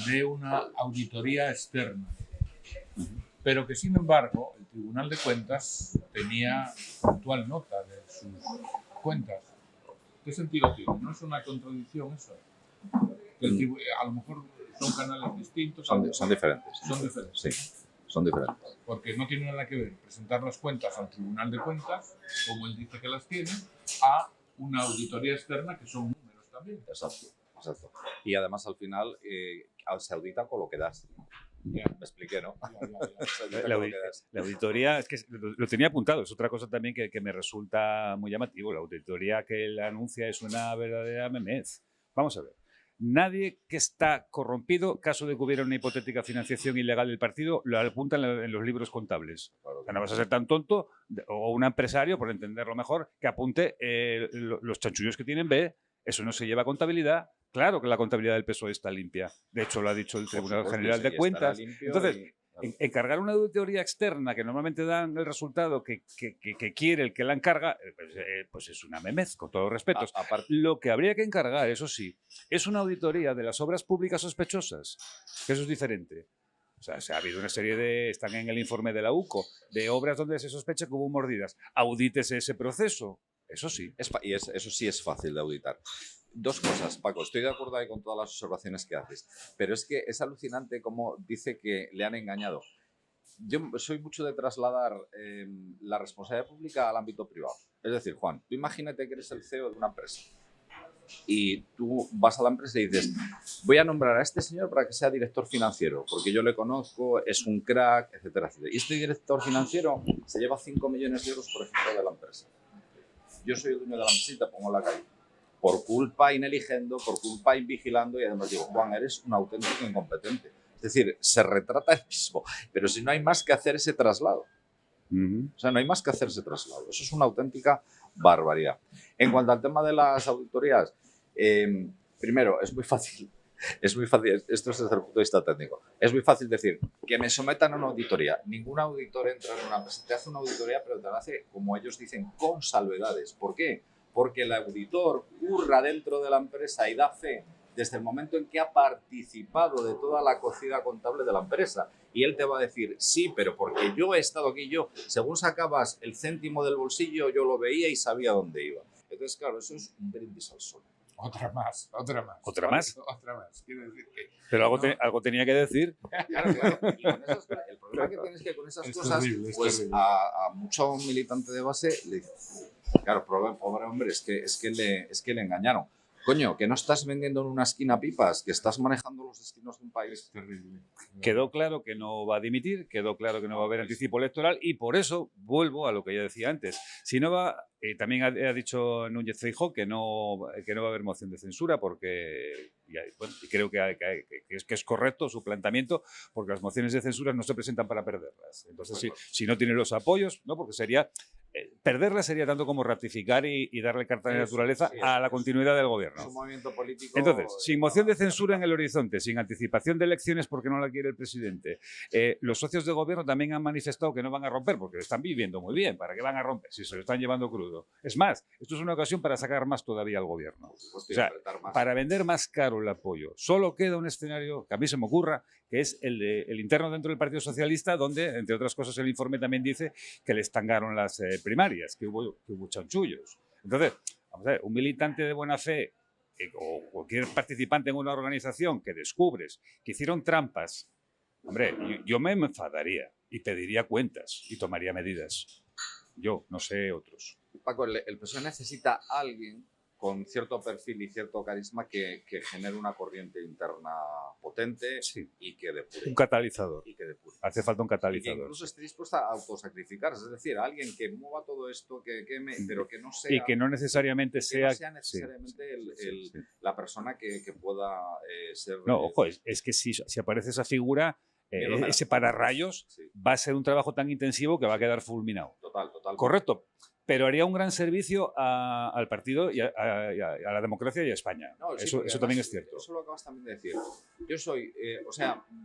de una auditoría externa, pero que sin embargo el Tribunal de Cuentas tenía puntual nota de sus cuentas. ¿Qué sentido tiene? ¿No es una contradicción eso? A lo mejor son canales distintos. Son diferentes. Son diferentes. Sí, son diferentes. Porque no tiene nada que ver presentar las cuentas al Tribunal de Cuentas, como él dice que las tiene, a una auditoría externa que son números también. Exacto. Y además al final se audita con lo que das. Ya. Me expliqué, ¿no? La auditoría, es que lo tenía apuntado, es otra cosa también que me resulta muy llamativo. La auditoría que él anuncia es una verdadera memez. Vamos a ver. Nadie que está corrompido, caso de que hubiera una hipotética financiación ilegal del partido, lo apunta en los libros contables. O sea, no vas a ser tan tonto, o un empresario, por entenderlo mejor, que apunte los chanchullos que tienen B. Eso no se lleva a contabilidad. Claro que la contabilidad del PSOE está limpia. De hecho, lo ha dicho el Tribunal General de Cuentas. Entonces, encargar una auditoría externa que normalmente dan el resultado que quiere el que la encarga, pues es una memez, con todos los respetos. Lo que habría que encargar, eso sí, es una auditoría de las obras públicas sospechosas, que eso es diferente. O sea, ha habido una serie de, están en el informe de la UCO, de obras donde se sospecha que hubo mordidas. Audítese ese proceso, eso sí. Eso sí es fácil de auditar. Dos cosas, Paco, estoy de acuerdo ahí con todas las observaciones que haces, pero es que es alucinante cómo dice que le han engañado. Yo soy mucho de trasladar la responsabilidad pública al ámbito privado. Es decir, Juan, tú imagínate que eres el CEO de una empresa y tú vas a la empresa y dices, voy a nombrar a este señor para que sea director financiero, porque yo le conozco, es un crack, etcétera, etcétera. Y este director financiero se lleva 5 millones de euros, por ejemplo, de la empresa. Yo soy el dueño de la empresa y te pongo en la calle. Por culpa ineligendo, por culpa invigilando, y además digo, Juan, eres un auténtico incompetente. Es decir, se retrata el mismo, pero si no hay más que hacer ese traslado. O sea, no hay más que hacer ese traslado. Eso es una auténtica barbaridad. En cuanto al tema de las auditorías, primero, es muy fácil, esto es desde el punto de vista técnico, es muy fácil decir que me sometan a una auditoría. Ningún auditor entra en una empresa, te hace una auditoría, pero te la hace, como ellos dicen, con salvedades. ¿Por qué? Porque el auditor curra dentro de la empresa y da fe desde el momento en que ha participado de toda la cocida contable de la empresa. Y él te va a decir, sí, pero porque yo he estado aquí, según sacabas el céntimo del bolsillo, yo lo veía y sabía dónde iba. Entonces, claro, eso es un brindis al sol. Otra más. ¿Otra más? Otra más. Quiero decir que... Pero algo tenía que decir. Claro. Y con esas, el problema que tienes es que con esas cosas, terrible, pues a mucho militante de base le dice, claro, pobre hombre, es que le engañaron. Coño, que no estás vendiendo en una esquina pipas, que estás manejando los destinos de un país. Terrible. Quedó claro que no va a dimitir, quedó claro que no va a haber anticipo electoral y por eso vuelvo a lo que ya decía antes. Si no va, también ha dicho Núñez Feijóo que no va a haber moción de censura porque, y creo que es correcto su planteamiento, porque las mociones de censura no se presentan para perderlas. Entonces, si no tiene los apoyos, no, porque sería... perderla sería tanto como ratificar y darle carta de naturaleza a la continuidad del gobierno. Es un movimiento político. Entonces, sin moción de censura en el horizonte, sin anticipación de elecciones porque no la quiere el presidente, los socios de gobierno también han manifestado que no van a romper porque lo están viviendo muy bien. ¿Para qué van a romper si se lo están llevando crudo? Es más, esto es una ocasión para sacar más todavía al gobierno. O sea, para vender más caro el apoyo. Solo queda un escenario que a mí se me ocurra, que es el interno dentro del Partido Socialista, donde, entre otras cosas, el informe también dice que le estangaron las primarias, que hubo chanchullos. Entonces, vamos a ver, un militante de buena fe o cualquier participante en una organización que descubres que hicieron trampas, hombre, yo me enfadaría y pediría cuentas y tomaría medidas. Yo, no sé otros. Paco, el PSOE necesita a alguien con cierto perfil y cierto carisma que genere una corriente interna potente, sí, y que depure. Un catalizador. Y que depure. Hace falta un catalizador. Y que incluso esté dispuesta a autosacrificarse, es decir, alguien que mueva todo esto, pero que no sea... Y que no necesariamente sea... No sea necesariamente la persona que pueda ser... No, ojo, es que si aparece esa figura... ese pararrayos, sí, va a ser un trabajo tan intensivo que va a quedar fulminado. Total. Correcto. Pero haría un gran servicio al partido y a la democracia y a España. No, sí, eso también es cierto. Eso lo acabas también de decir. Yo soy,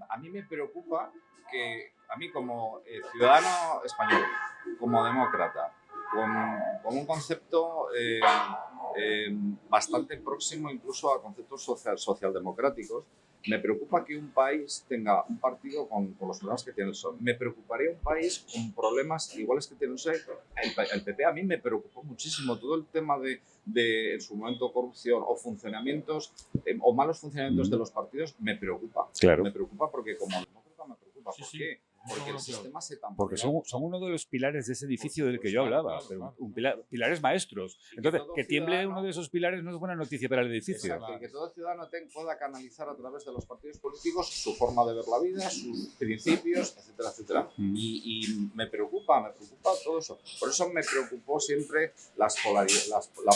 a mí me preocupa que a mí como ciudadano español, como demócrata, con un concepto bastante próximo incluso a conceptos socialdemocráticos, me preocupa que un país tenga un partido con los problemas que tiene el PSOE. Me preocuparía un país con problemas iguales que tiene el PSOE. El PP a mí me preocupó muchísimo todo el tema de en su momento corrupción o funcionamientos o malos funcionamientos de los partidos. Me preocupa. Claro. Me preocupa porque como demócrata me preocupa. ¿Por qué? Porque el sistema se tambaleó. Porque son uno de los pilares de ese edificio del que yo hablaba, pero pilares maestros. Entonces, que tiemble uno de esos pilares no es buena noticia para el edificio. Exacto, y que todo ciudadano pueda canalizar a través de los partidos políticos su forma de ver la vida, sus principios, etcétera, etcétera. Y me preocupa todo eso. Por eso me preocupó siempre la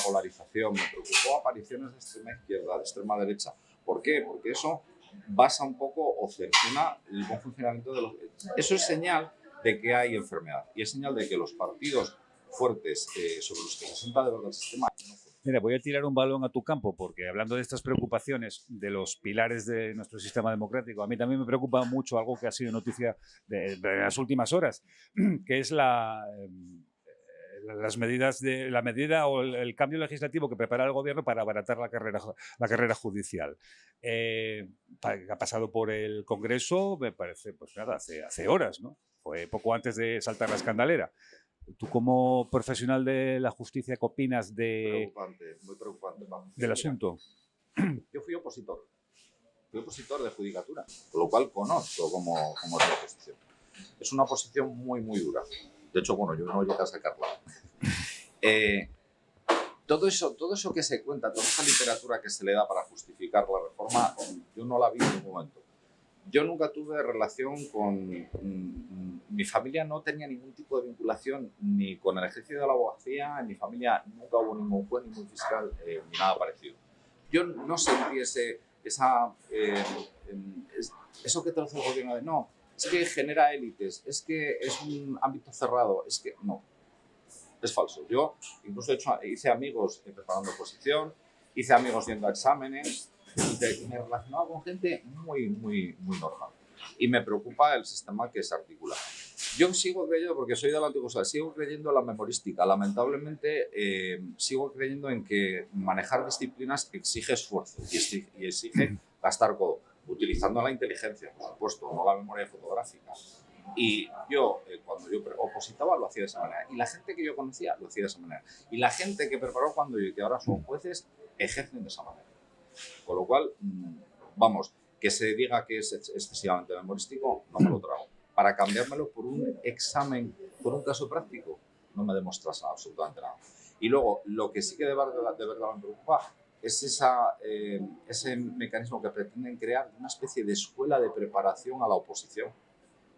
polarización, me preocupó apariciones de extrema izquierda, de extrema derecha, ¿Por qué? Porque eso basa un poco o cercena el buen funcionamiento de los... Eso es señal de que hay enfermedad y es señal de que los partidos fuertes sobre los que se sienta de verdad el sistema... Mira, voy a tirar un balón a tu campo porque hablando de estas preocupaciones de los pilares de nuestro sistema democrático, a mí también me preocupa mucho algo que ha sido noticia de las últimas horas, que es las medidas de la medida o el cambio legislativo que prepara el gobierno para abaratar la carrera judicial. Ha pasado por el Congreso, me parece, pues nada, hace horas, ¿no? Fue poco antes de saltar la escandalera. ¿Tú como profesional de la justicia qué opinas muy preocupante, del asunto? Yo fui opositor de judicatura, con lo cual conozco cómo es la oposición. Es una oposición muy, muy dura. De hecho, bueno, yo no llegué a sacarla. Todo eso que se cuenta, toda esa literatura que se le da para justificar la reforma, yo no la vi en ningún momento. Yo nunca tuve relación con... mi familia no tenía ningún tipo de vinculación ni con el ejercicio de la abogacía, en mi familia nunca hubo ningún juez, ningún fiscal, ni nada parecido. Yo no sentí eso que te hace el gobierno de no, es que genera élites, es que es un ámbito cerrado, es que no, es falso. Yo incluso hice amigos preparando oposición, hice amigos yendo a exámenes, y me relacionaba con gente muy, muy, muy normal. Y me preocupa el sistema que se articula. Yo sigo creyendo, porque soy de la antigua, sigo creyendo en la memorística. Lamentablemente, sigo creyendo en que manejar disciplinas exige esfuerzo y exige gastar codo, utilizando la inteligencia, por supuesto, no la memoria fotográfica. Y yo, cuando yo opositaba, lo hacía de esa manera. Y la gente que yo conocía lo hacía de esa manera. Y la gente que preparó cuando yo y que ahora son jueces, ejercen de esa manera. Con lo cual, vamos, que se diga que es excesivamente memorístico, no me lo trago. Para cambiármelo por un examen, por un caso práctico, no me demuestras absolutamente nada. Y luego, lo que sí que de verdad me preocupa es ese mecanismo que pretenden crear, una especie de escuela de preparación a la oposición,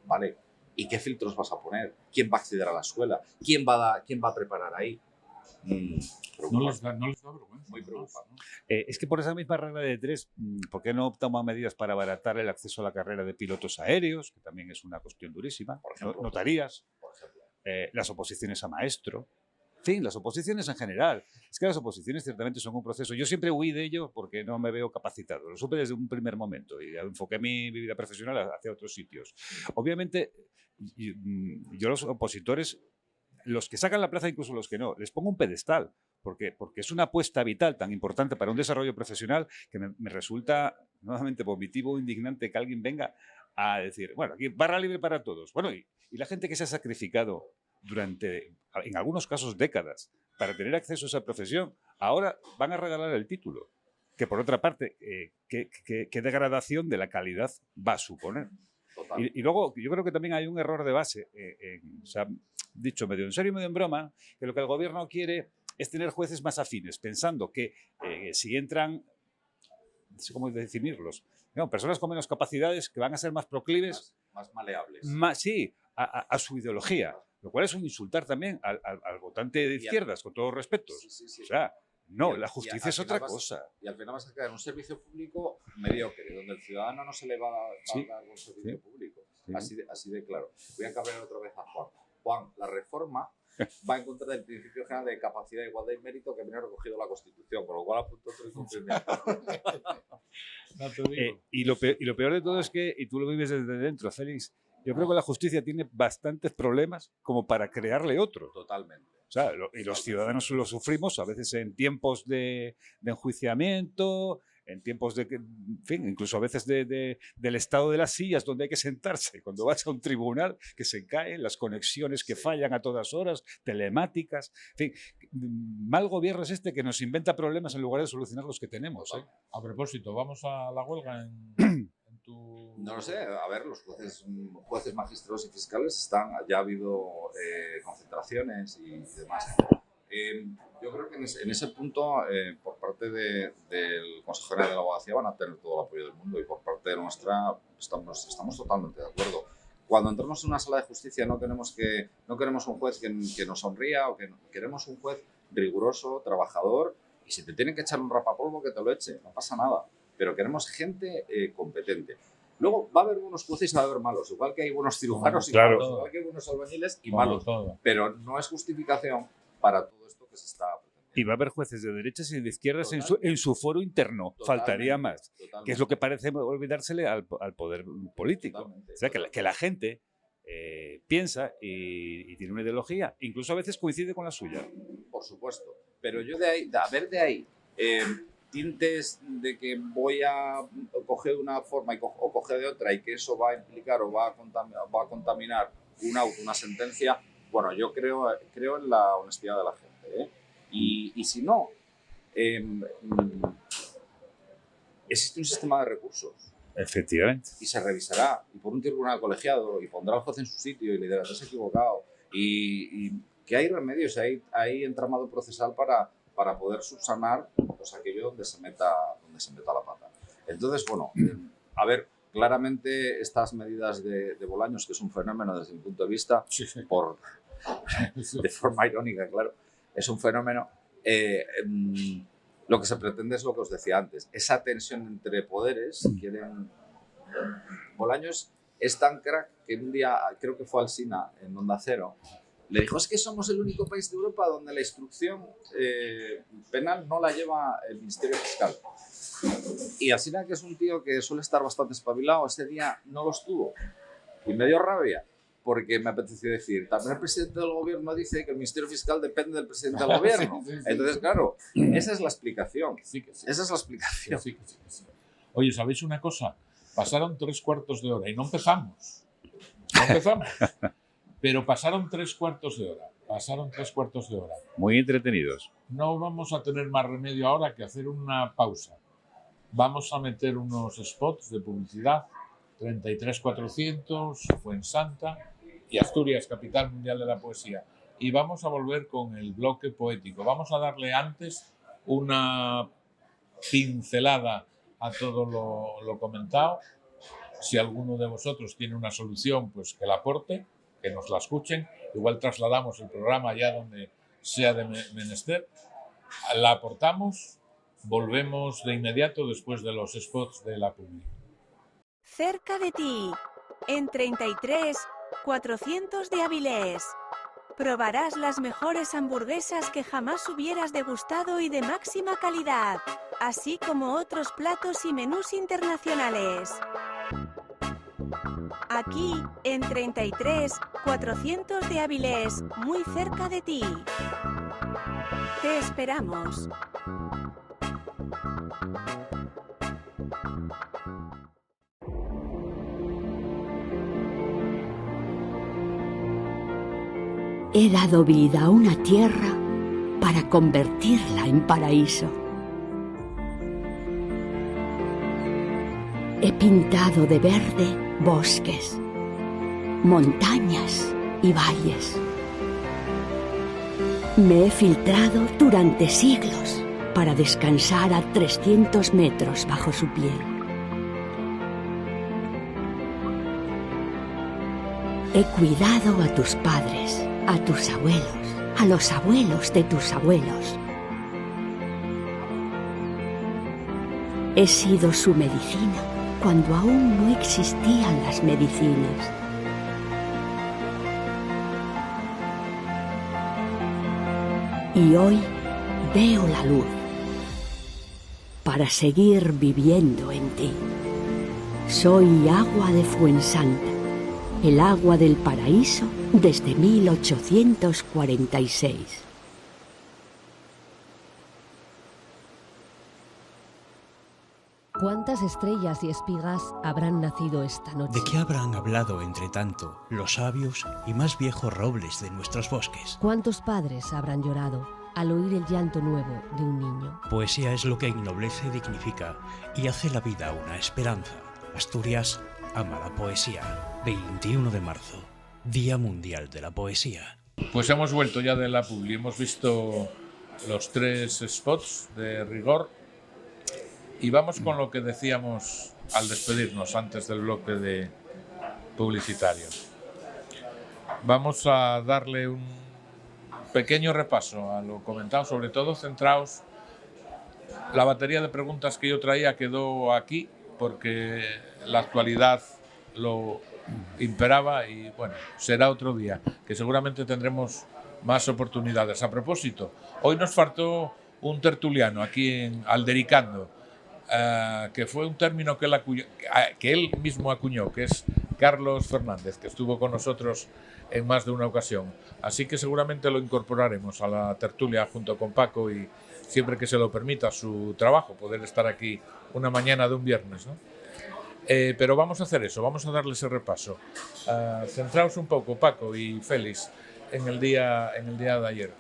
¿vale? ¿Y qué filtros vas a poner? ¿Quién va a acceder a la escuela? ¿Quién va a preparar ahí? No les da vergüenza. Muy preocupante. ¿No? Es que por esa misma regla de tres, ¿por qué no toman medidas para abaratar el acceso a la carrera de pilotos aéreos? Que también es una cuestión durísima. Por ejemplo, notarías. Por ejemplo. Las oposiciones a maestro. En fin, las oposiciones en general. Es que las oposiciones ciertamente son un proceso. Yo siempre huí de ello porque no me veo capacitado. Lo supe desde un primer momento y enfoqué mi vida profesional hacia otros sitios. Obviamente, yo los opositores, los que sacan la plaza, incluso los que no, les pongo un pedestal, porque es una apuesta vital tan importante para un desarrollo profesional que me resulta nuevamente vomitivo o indignante que alguien venga a decir, bueno, aquí barra libre para todos. Bueno, y la gente que se ha sacrificado durante, en algunos casos, décadas para tener acceso a esa profesión, ahora van a regalar el título, que por otra parte, ¿qué degradación de la calidad va a suponer? Y luego, yo creo que también hay un error de base, o sea, dicho medio en serio y medio en broma, que lo que el gobierno quiere es tener jueces más afines, pensando que si entran, no sé cómo definirlos, no, personas con menos capacidades que van a ser más proclives, más maleables. Sí, a su ideología, lo cual es un insultar también al votante de izquierdas, con todos los respetos. Sí. O sea, no, la justicia es otra cosa. Y al final vas a crear un servicio público mediocre, donde el ciudadano no se le va a dar un servicio público. Sí. Así de claro. Voy a cambiar otra vez a Juan. Juan, la reforma va en contra del principio general de capacidad, igualdad y mérito que viene recogido en la Constitución, con lo cual apuntó otro incumplimiento. Y lo peor de todo es que, y tú lo vives desde dentro, Félix, yo creo que la justicia tiene bastantes problemas como para crearle otro. Totalmente. O sea, y los ciudadanos lo sufrimos a veces en tiempos de enjuiciamiento, en tiempos de, en fin, incluso a veces del estado de las sillas donde hay que sentarse. Cuando vas a un tribunal que se caen, las conexiones que fallan a todas horas, telemáticas. En fin, mal gobierno es este que nos inventa problemas en lugar de solucionar los que tenemos. A propósito, ¿vamos a la huelga en tu...? No lo sé, a ver, los jueces magistrados y fiscales ya ha habido concentraciones y demás. Yo creo que en ese punto, por parte del Consejo General de la Abogacía, van a tener todo el apoyo del mundo, y por parte de nuestra estamos totalmente de acuerdo. Cuando entramos en una sala de justicia no queremos un juez que nos sonría, o queremos un juez riguroso, trabajador, y si te tienen que echar un rapapolvo, que te lo eche, no pasa nada. pero queremos gente competente. Luego va a haber buenos jueces y va a haber malos, igual que hay buenos cirujanos y Claro. malos, igual que hay buenos albañiles y Como malos, todo. pero no es justificación para todo esto que se está pretendiendo. Y va a haber jueces de derechas y de izquierdas en su foro interno. Faltaría más. Que es lo que parece olvidársele al poder político. Totalmente, O sea, que la gente piensa y tiene una ideología, incluso a veces coincide con la suya. Por supuesto. Pero yo de ahí, tintes de que voy a coger de una forma o coger de otra y que eso va a implicar o va a contaminar un auto, una sentencia, bueno, yo creo en la honestidad de la gente, ¿eh? Y si no, existe un sistema de recursos. Efectivamente. Y se revisará, y por un tribunal colegiado, y pondrá al juez en su sitio, y le dirá, te has equivocado. Y que hay remedios, hay entramado procesal para poder subsanar pues, aquello donde se meta la pata. Entonces, bueno, a ver, claramente estas medidas de Bolaños, que es un fenómeno desde mi punto de vista, de forma irónica, claro, es un fenómeno. Lo que se pretende es lo que os decía antes, esa tensión entre poderes. Bolaños es tan crack que un día, creo que fue Alsina en Onda Cero, le dijo, es que somos el único país de Europa donde la instrucción penal no la lleva el Ministerio Fiscal. Y Alsina, que es un tío que suele estar bastante espabilado, ese día no los tuvo. Y me dio rabia, porque me apeteció decir, también el presidente del gobierno dice que el Ministerio Fiscal depende del presidente del gobierno. Sí. Entonces, claro, esa es la explicación. Sí que sí. Esa es la explicación. Sí. Oye, ¿sabéis una cosa? Pasaron 3/4 de hora y no empezamos. Pero pasaron 3/4 de hora. Muy entretenidos. No vamos a tener más remedio ahora que hacer una pausa. Vamos a meter unos spots de publicidad. 33-400, Fuensanta y Asturias, capital mundial de la poesía. Y vamos a volver con el bloque poético. Vamos a darle antes una pincelada a todo lo comentado. Si alguno de vosotros tiene una solución, pues que la aporte, que nos la escuchen. Igual trasladamos el programa allá donde sea de menester. La aportamos, volvemos de inmediato después de los spots de la publicidad. Cerca de ti, en 33-400 de Avilés. Probarás las mejores hamburguesas que jamás hubieras degustado y de máxima calidad, así como otros platos y menús internacionales. Aquí, en 33-400 de Avilés, muy cerca de ti. Te esperamos. He dado vida a una tierra para convertirla en paraíso. He pintado de verde bosques, montañas y valles. Me he filtrado durante siglos para descansar a 300 metros bajo su piel. He cuidado a tus padres, a tus abuelos, a los abuelos de tus abuelos. He sido su medicina cuando aún no existían las medicinas. Y hoy veo la luz para seguir viviendo en ti. Soy agua de Fuensanta, el agua del paraíso desde 1846. ¿Cuántas estrellas y espigas habrán nacido esta noche? ¿De qué habrán hablado, entre tanto, los sabios y más viejos robles de nuestros bosques? ¿Cuántos padres habrán llorado al oír el llanto nuevo de un niño? Poesía es lo que ennoblece, dignifica y hace la vida una esperanza. Asturias ama la poesía. 21 de marzo, Día Mundial de la Poesía. Pues hemos vuelto ya de la publi, hemos visto los 3 spots de rigor y vamos con lo que decíamos al despedirnos antes del bloque de publicitario. Vamos a darle un pequeño repaso a lo comentado, sobre todo centrados la batería de preguntas que yo traía quedó aquí porque la actualidad lo imperaba y bueno, será otro día, que seguramente tendremos más oportunidades. A propósito, hoy nos faltó un tertuliano aquí en Aldericando, que fue un término que él mismo acuñó, que es Carlos Fernández, que estuvo con nosotros en más de una ocasión. Así que seguramente lo incorporaremos a la tertulia junto con Paco y siempre que se lo permita su trabajo, poder estar aquí una mañana de un viernes, ¿no? Pero vamos a hacer eso, vamos a darle ese repaso. Centraos un poco, Paco y Félix, en el día de ayer.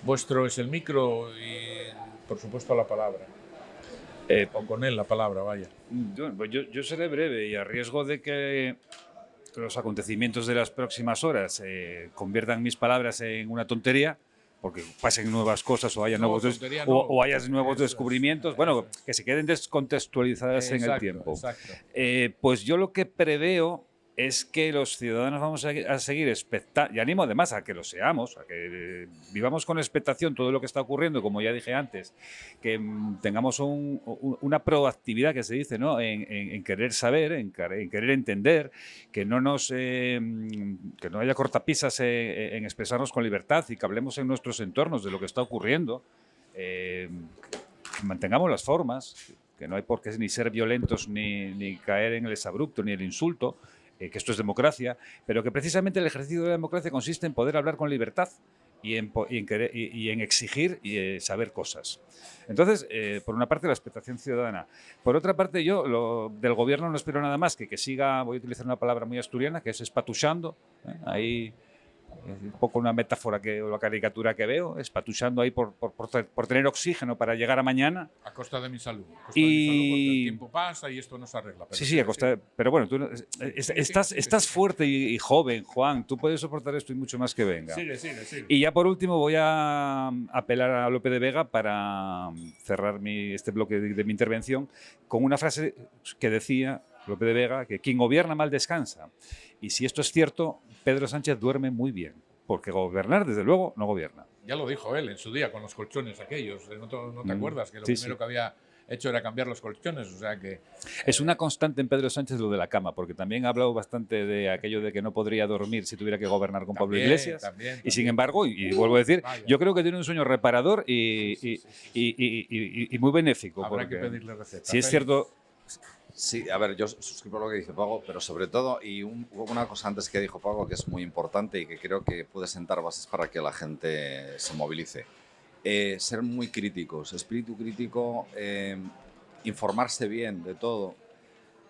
Vuestro es el micro y, por supuesto, la palabra. O con él la palabra, vaya. Yo seré breve y a riesgo de que los acontecimientos de las próximas horas conviertan mis palabras en una tontería, porque pasen nuevas cosas o haya nuevos descubrimientos, bueno, que se queden descontextualizadas en el tiempo. Pues yo lo que preveo es que los ciudadanos vamos a seguir expectando, y animo además a que lo seamos, a que vivamos con expectación todo lo que está ocurriendo, como ya dije antes, que tengamos una proactividad, que se dice, ¿no? en querer saber, en querer entender, que no haya cortapisas en expresarnos con libertad y que hablemos en nuestros entornos de lo que está ocurriendo, que mantengamos las formas, que no hay por qué ni ser violentos ni caer en el exabrupto ni el insulto, que esto es democracia, pero que precisamente el ejercicio de la democracia consiste en poder hablar con libertad y en exigir y saber cosas. Entonces, por una parte, la expectación ciudadana. Por otra parte, yo del gobierno no espero nada más que siga, voy a utilizar una palabra muy asturiana, que es espatuchando, ahí un poco una metáfora o la caricatura que veo, espatuchando ahí por tener oxígeno para llegar a mañana. A costa de mi salud. Porque el tiempo pasa y esto no se arregla. Pero sí, a costa pero bueno, tú estás fuerte y joven, Juan, tú puedes soportar esto y mucho más que venga. Sigue. Y ya por último voy a apelar a Lope de Vega para cerrar este bloque de mi intervención con una frase que decía Lope de Vega, que quien gobierna mal descansa. Y si esto es cierto, Pedro Sánchez duerme muy bien, porque gobernar, desde luego, no gobierna. Ya lo dijo él en su día con los colchones aquellos. ¿No te acuerdas? Que lo primero que había hecho era cambiar los colchones. O sea que es una constante en Pedro Sánchez lo de la cama, porque también ha hablado bastante de aquello de que no podría dormir si tuviera que gobernar con Pablo Iglesias. También. Y sin embargo, y vuelvo a decir, yo creo que tiene un sueño reparador y muy benéfico. Habrá que pedirle receta. Si es cierto. Sí, a ver, yo suscribo lo que dice Paco, pero sobre todo, y una cosa antes que dijo Paco que es muy importante y que creo que puede sentar bases para que la gente se movilice. Ser muy críticos, espíritu crítico, informarse bien de todo,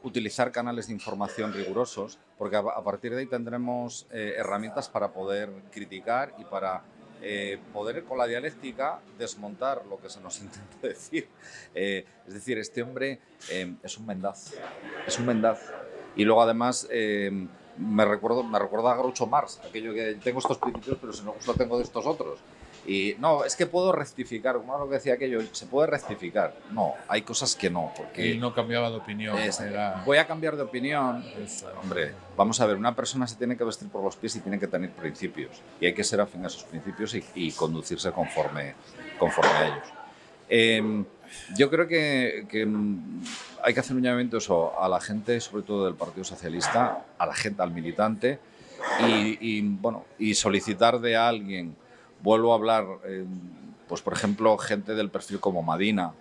utilizar canales de información rigurosos, porque a partir de ahí tendremos herramientas para poder criticar y para poder con la dialéctica desmontar lo que se nos intenta decir. Es decir, este hombre es un mendaz, y luego además me recuerda a Groucho Marx, aquello que tengo estos principios pero si no gusta tengo de estos otros. Y no, es que puedo rectificar, como lo que decía aquello, se puede rectificar. No, hay cosas que no. Porque él no cambiaba de opinión. Voy a cambiar de opinión. Hombre, vamos a ver, una persona se tiene que vestir por los pies y tiene que tener principios. Y hay que ser afín a esos principios y conducirse conforme a ellos. Yo creo que hay que hacer un llamamiento a la gente, sobre todo del Partido Socialista, a la gente, al militante, y solicitar de alguien. Vuelvo a hablar, pues por ejemplo, gente del perfil como Madina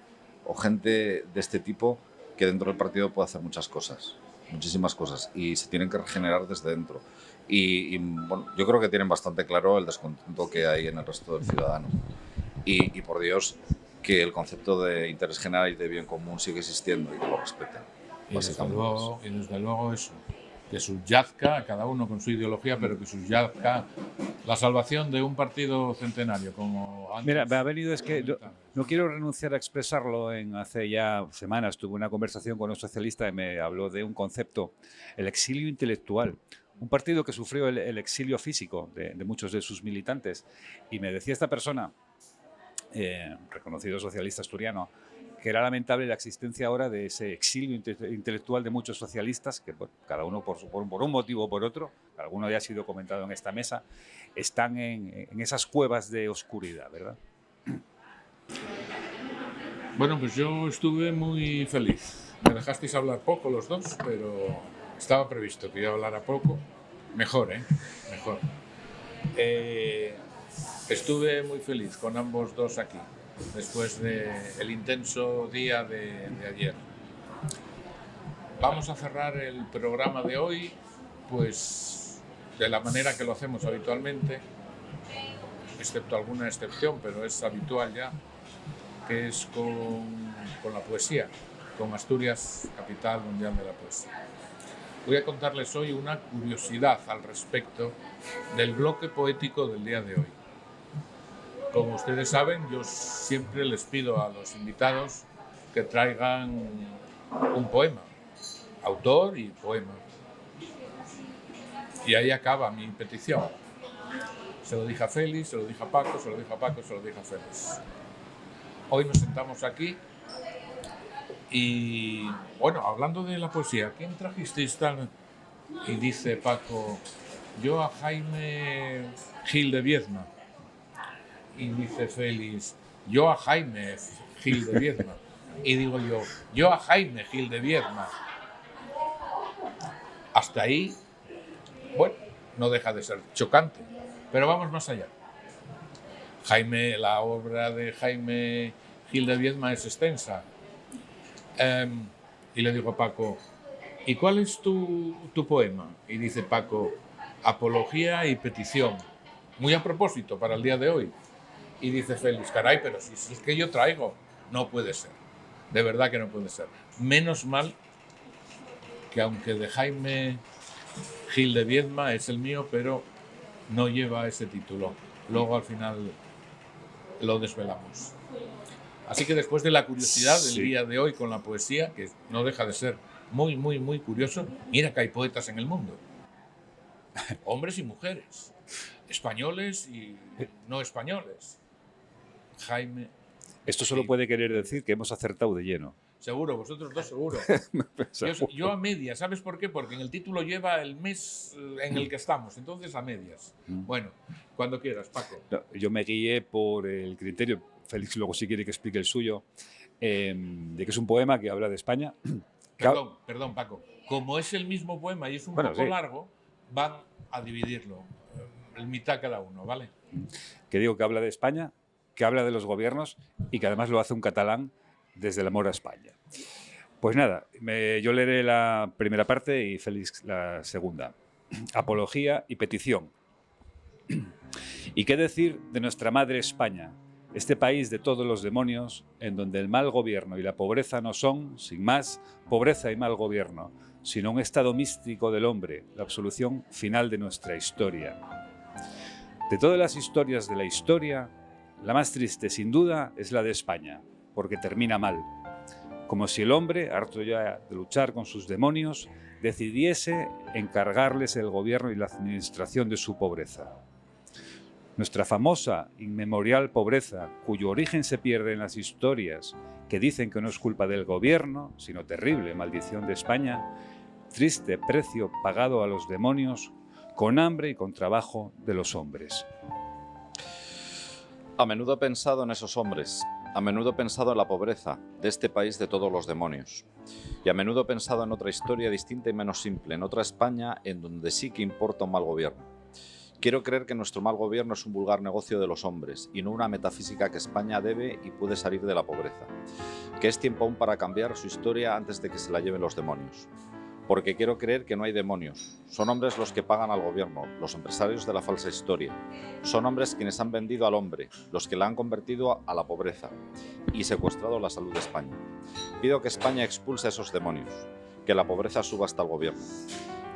o gente de este tipo que dentro del partido puede hacer muchas cosas, muchísimas cosas, y se tienen que regenerar desde dentro. Y bueno, yo creo que tienen bastante claro el descontento que hay en el resto del ciudadano. Y por Dios, que el concepto de interés general y de bien común sigue existiendo y que lo respeten. Y desde luego eso. Que subyazca, cada uno con su ideología, pero que subyazca la salvación de un partido centenario. Como antes. Mira, me ha venido, es que no quiero renunciar a expresarlo. Hace ya semanas tuve una conversación con un socialista y me habló de un concepto, el exilio intelectual. Un partido que sufrió el exilio físico de muchos de sus militantes. Y me decía esta persona, reconocido socialista asturiano, que era lamentable la existencia ahora de ese exilio intelectual de muchos socialistas, que cada uno por un motivo o por otro, alguno ya ha sido comentado en esta mesa, están en esas cuevas de oscuridad, ¿verdad? Bueno, pues yo estuve muy feliz. Me dejasteis hablar poco los dos, pero estaba previsto que yo hablara poco. Mejor, ¿eh? Mejor. Estuve muy feliz con ambos dos aquí, después del intenso día de ayer. Vamos a cerrar el programa de hoy, pues de la manera que lo hacemos habitualmente, excepto alguna excepción, pero es habitual ya, que es con la poesía, con Asturias, capital mundial de la poesía. Voy a contarles hoy una curiosidad al respecto del bloque poético del día de hoy. Como ustedes saben, yo siempre les pido a los invitados que traigan un poema, autor y poema. Y ahí acaba mi petición. Se lo dije a Félix, se lo dije a Paco, se lo dije a Paco, se lo dije a Félix. Hoy nos sentamos aquí y, bueno, hablando de la poesía, ¿quién trajisteis tal? Y dice Paco, yo a Jaime Gil de Viedma. Y dice Félix, yo a Jaime Gil de Viedma. Y digo yo a Jaime Gil de Viedma. Hasta ahí, bueno, no deja de ser chocante, pero vamos más allá. La obra de Jaime Gil de Viedma es extensa. Y le digo a Paco, ¿y cuál es tu poema? Y dice Paco, Apología y Petición. Muy a propósito para el día de hoy. Y dice Félix, caray, pero si es que yo traigo, no puede ser. De verdad que no puede ser. Menos mal que aunque de Jaime Gil de Viedma es el mío, pero no lleva ese título. Luego al final lo desvelamos. Así que después de la curiosidad del día de hoy con la poesía, que no deja de ser muy, muy, muy curioso, mira que hay poetas en el mundo. Hombres y mujeres. Españoles y no españoles. Jaime. Esto solo puede querer decir que hemos acertado de lleno. Seguro, vosotros dos seguro. Yo a medias, ¿sabes por qué? Porque en el título lleva el mes en el que estamos, entonces a medias. Bueno, cuando quieras, Paco. No, yo me guié por el criterio, Félix luego si quiere que explique el suyo, de que es un poema que habla de España. Perdón, Paco. Como es el mismo poema y es un poco largo, van a dividirlo, el mitad cada uno, ¿vale? Que digo que habla de España, que habla de los gobiernos y que además lo hace un catalán desde el amor a España. Pues nada, yo leeré la primera parte y Félix la segunda. Apología y petición. ¿Y qué decir de nuestra madre España? Este país de todos los demonios, en donde el mal gobierno y la pobreza no son, sin más, pobreza y mal gobierno, sino un estado místico del hombre, la absolución final de nuestra historia. De todas las historias de la historia, la más triste, sin duda, es la de España, porque termina mal. Como si el hombre, harto ya de luchar con sus demonios, decidiese encargarles el gobierno y la administración de su pobreza. Nuestra famosa, inmemorial pobreza, cuyo origen se pierde en las historias, que dicen que no es culpa del gobierno, sino terrible maldición de España, triste precio pagado a los demonios, con hambre y con trabajo de los hombres. A menudo he pensado en esos hombres, a menudo he pensado en la pobreza de este país de todos los demonios, y a menudo he pensado en otra historia distinta y menos simple, en otra España en donde sí que importa un mal gobierno. Quiero creer que nuestro mal gobierno es un vulgar negocio de los hombres y no una metafísica que España debe y puede salir de la pobreza, que es tiempo aún para cambiar su historia antes de que se la lleven los demonios. Porque quiero creer que no hay demonios. Son hombres los que pagan al gobierno, los empresarios de la falsa historia. Son hombres quienes han vendido al hombre, los que la han convertido a la pobreza y secuestrado la salud de España. Pido que España expulse a esos demonios, que la pobreza suba hasta el gobierno,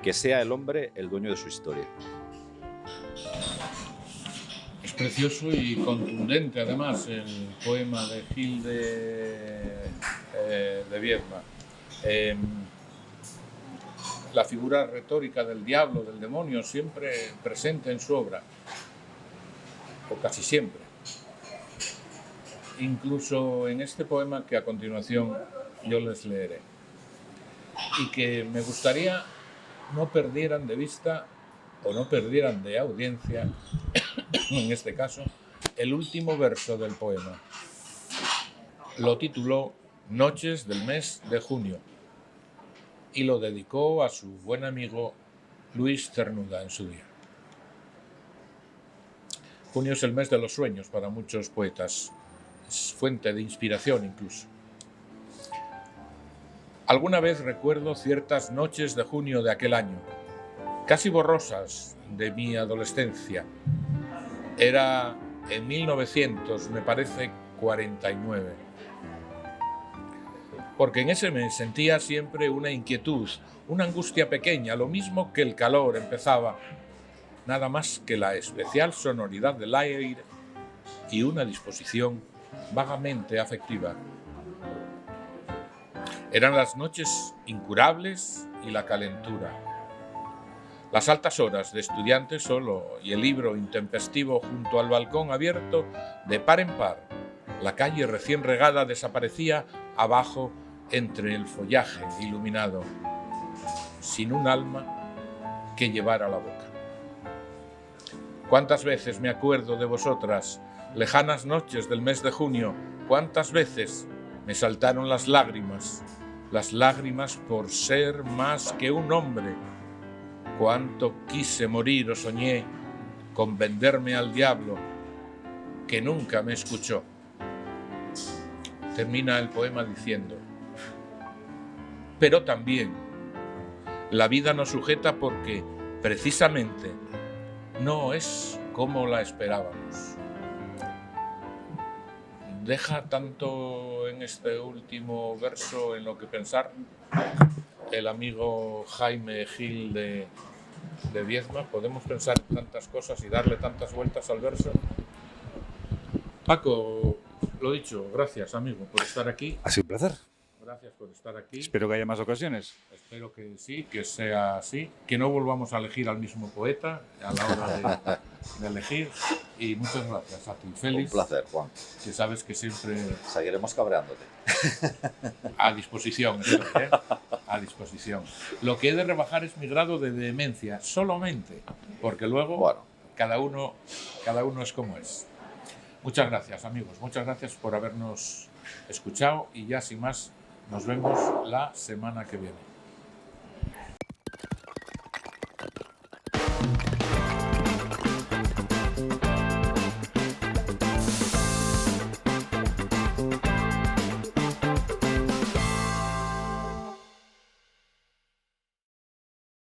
que sea el hombre el dueño de su historia. Es precioso y contundente, además, el poema de Gil de Viedma. La figura retórica del diablo, del demonio, siempre presente en su obra, o casi siempre. Incluso en este poema que a continuación yo les leeré. Y que me gustaría no perdieran de vista o no perdieran de audiencia, en este caso, el último verso del poema. lo tituló Noches del mes de junio y lo dedicó a su buen amigo Luis Cernuda en su día. Junio es el mes de los sueños para muchos poetas, es fuente de inspiración incluso. Alguna vez recuerdo ciertas noches de junio de aquel año, casi borrosas de mi adolescencia. Era en 1949. Porque en ese mes sentía siempre una inquietud, una angustia pequeña, lo mismo que el calor empezaba, nada más que la especial sonoridad del aire y una disposición vagamente afectiva. Eran las noches incurables y la calentura. Las altas horas de estudiante solo y el libro intempestivo junto al balcón abierto, de par en par. La calle recién regada desaparecía abajo entre el follaje iluminado, sin un alma que llevar a la boca. ¿Cuántas veces me acuerdo de vosotras, lejanas noches del mes de junio? ¿Cuántas veces me saltaron las lágrimas por ser más que un hombre? Cuánto quise morir o soñé con venderme al diablo, que nunca me escuchó. Termina el poema diciendo: pero también la vida nos sujeta porque, precisamente, no es como la esperábamos. Deja tanto en este último verso en lo que pensar el amigo Jaime Gil de Viedma. Podemos pensar en tantas cosas y darle tantas vueltas al verso. Paco, lo dicho, gracias amigo por estar aquí. Ha sido un placer. Gracias por estar aquí. Espero que haya más ocasiones. Espero que sí, que sea así, que no volvamos a elegir al mismo poeta a la hora de elegir. Y muchas gracias a ti, Félix. Un placer, Juan. Que sabes que siempre... Seguiremos cabreándote. A disposición, estoy, ¿eh? A disposición. Lo que he de rebajar es mi grado de demencia, solamente, porque luego Bueno, cada uno es como es. Muchas gracias, amigos. Muchas gracias por habernos escuchado y ya sin más nos vemos la semana que viene.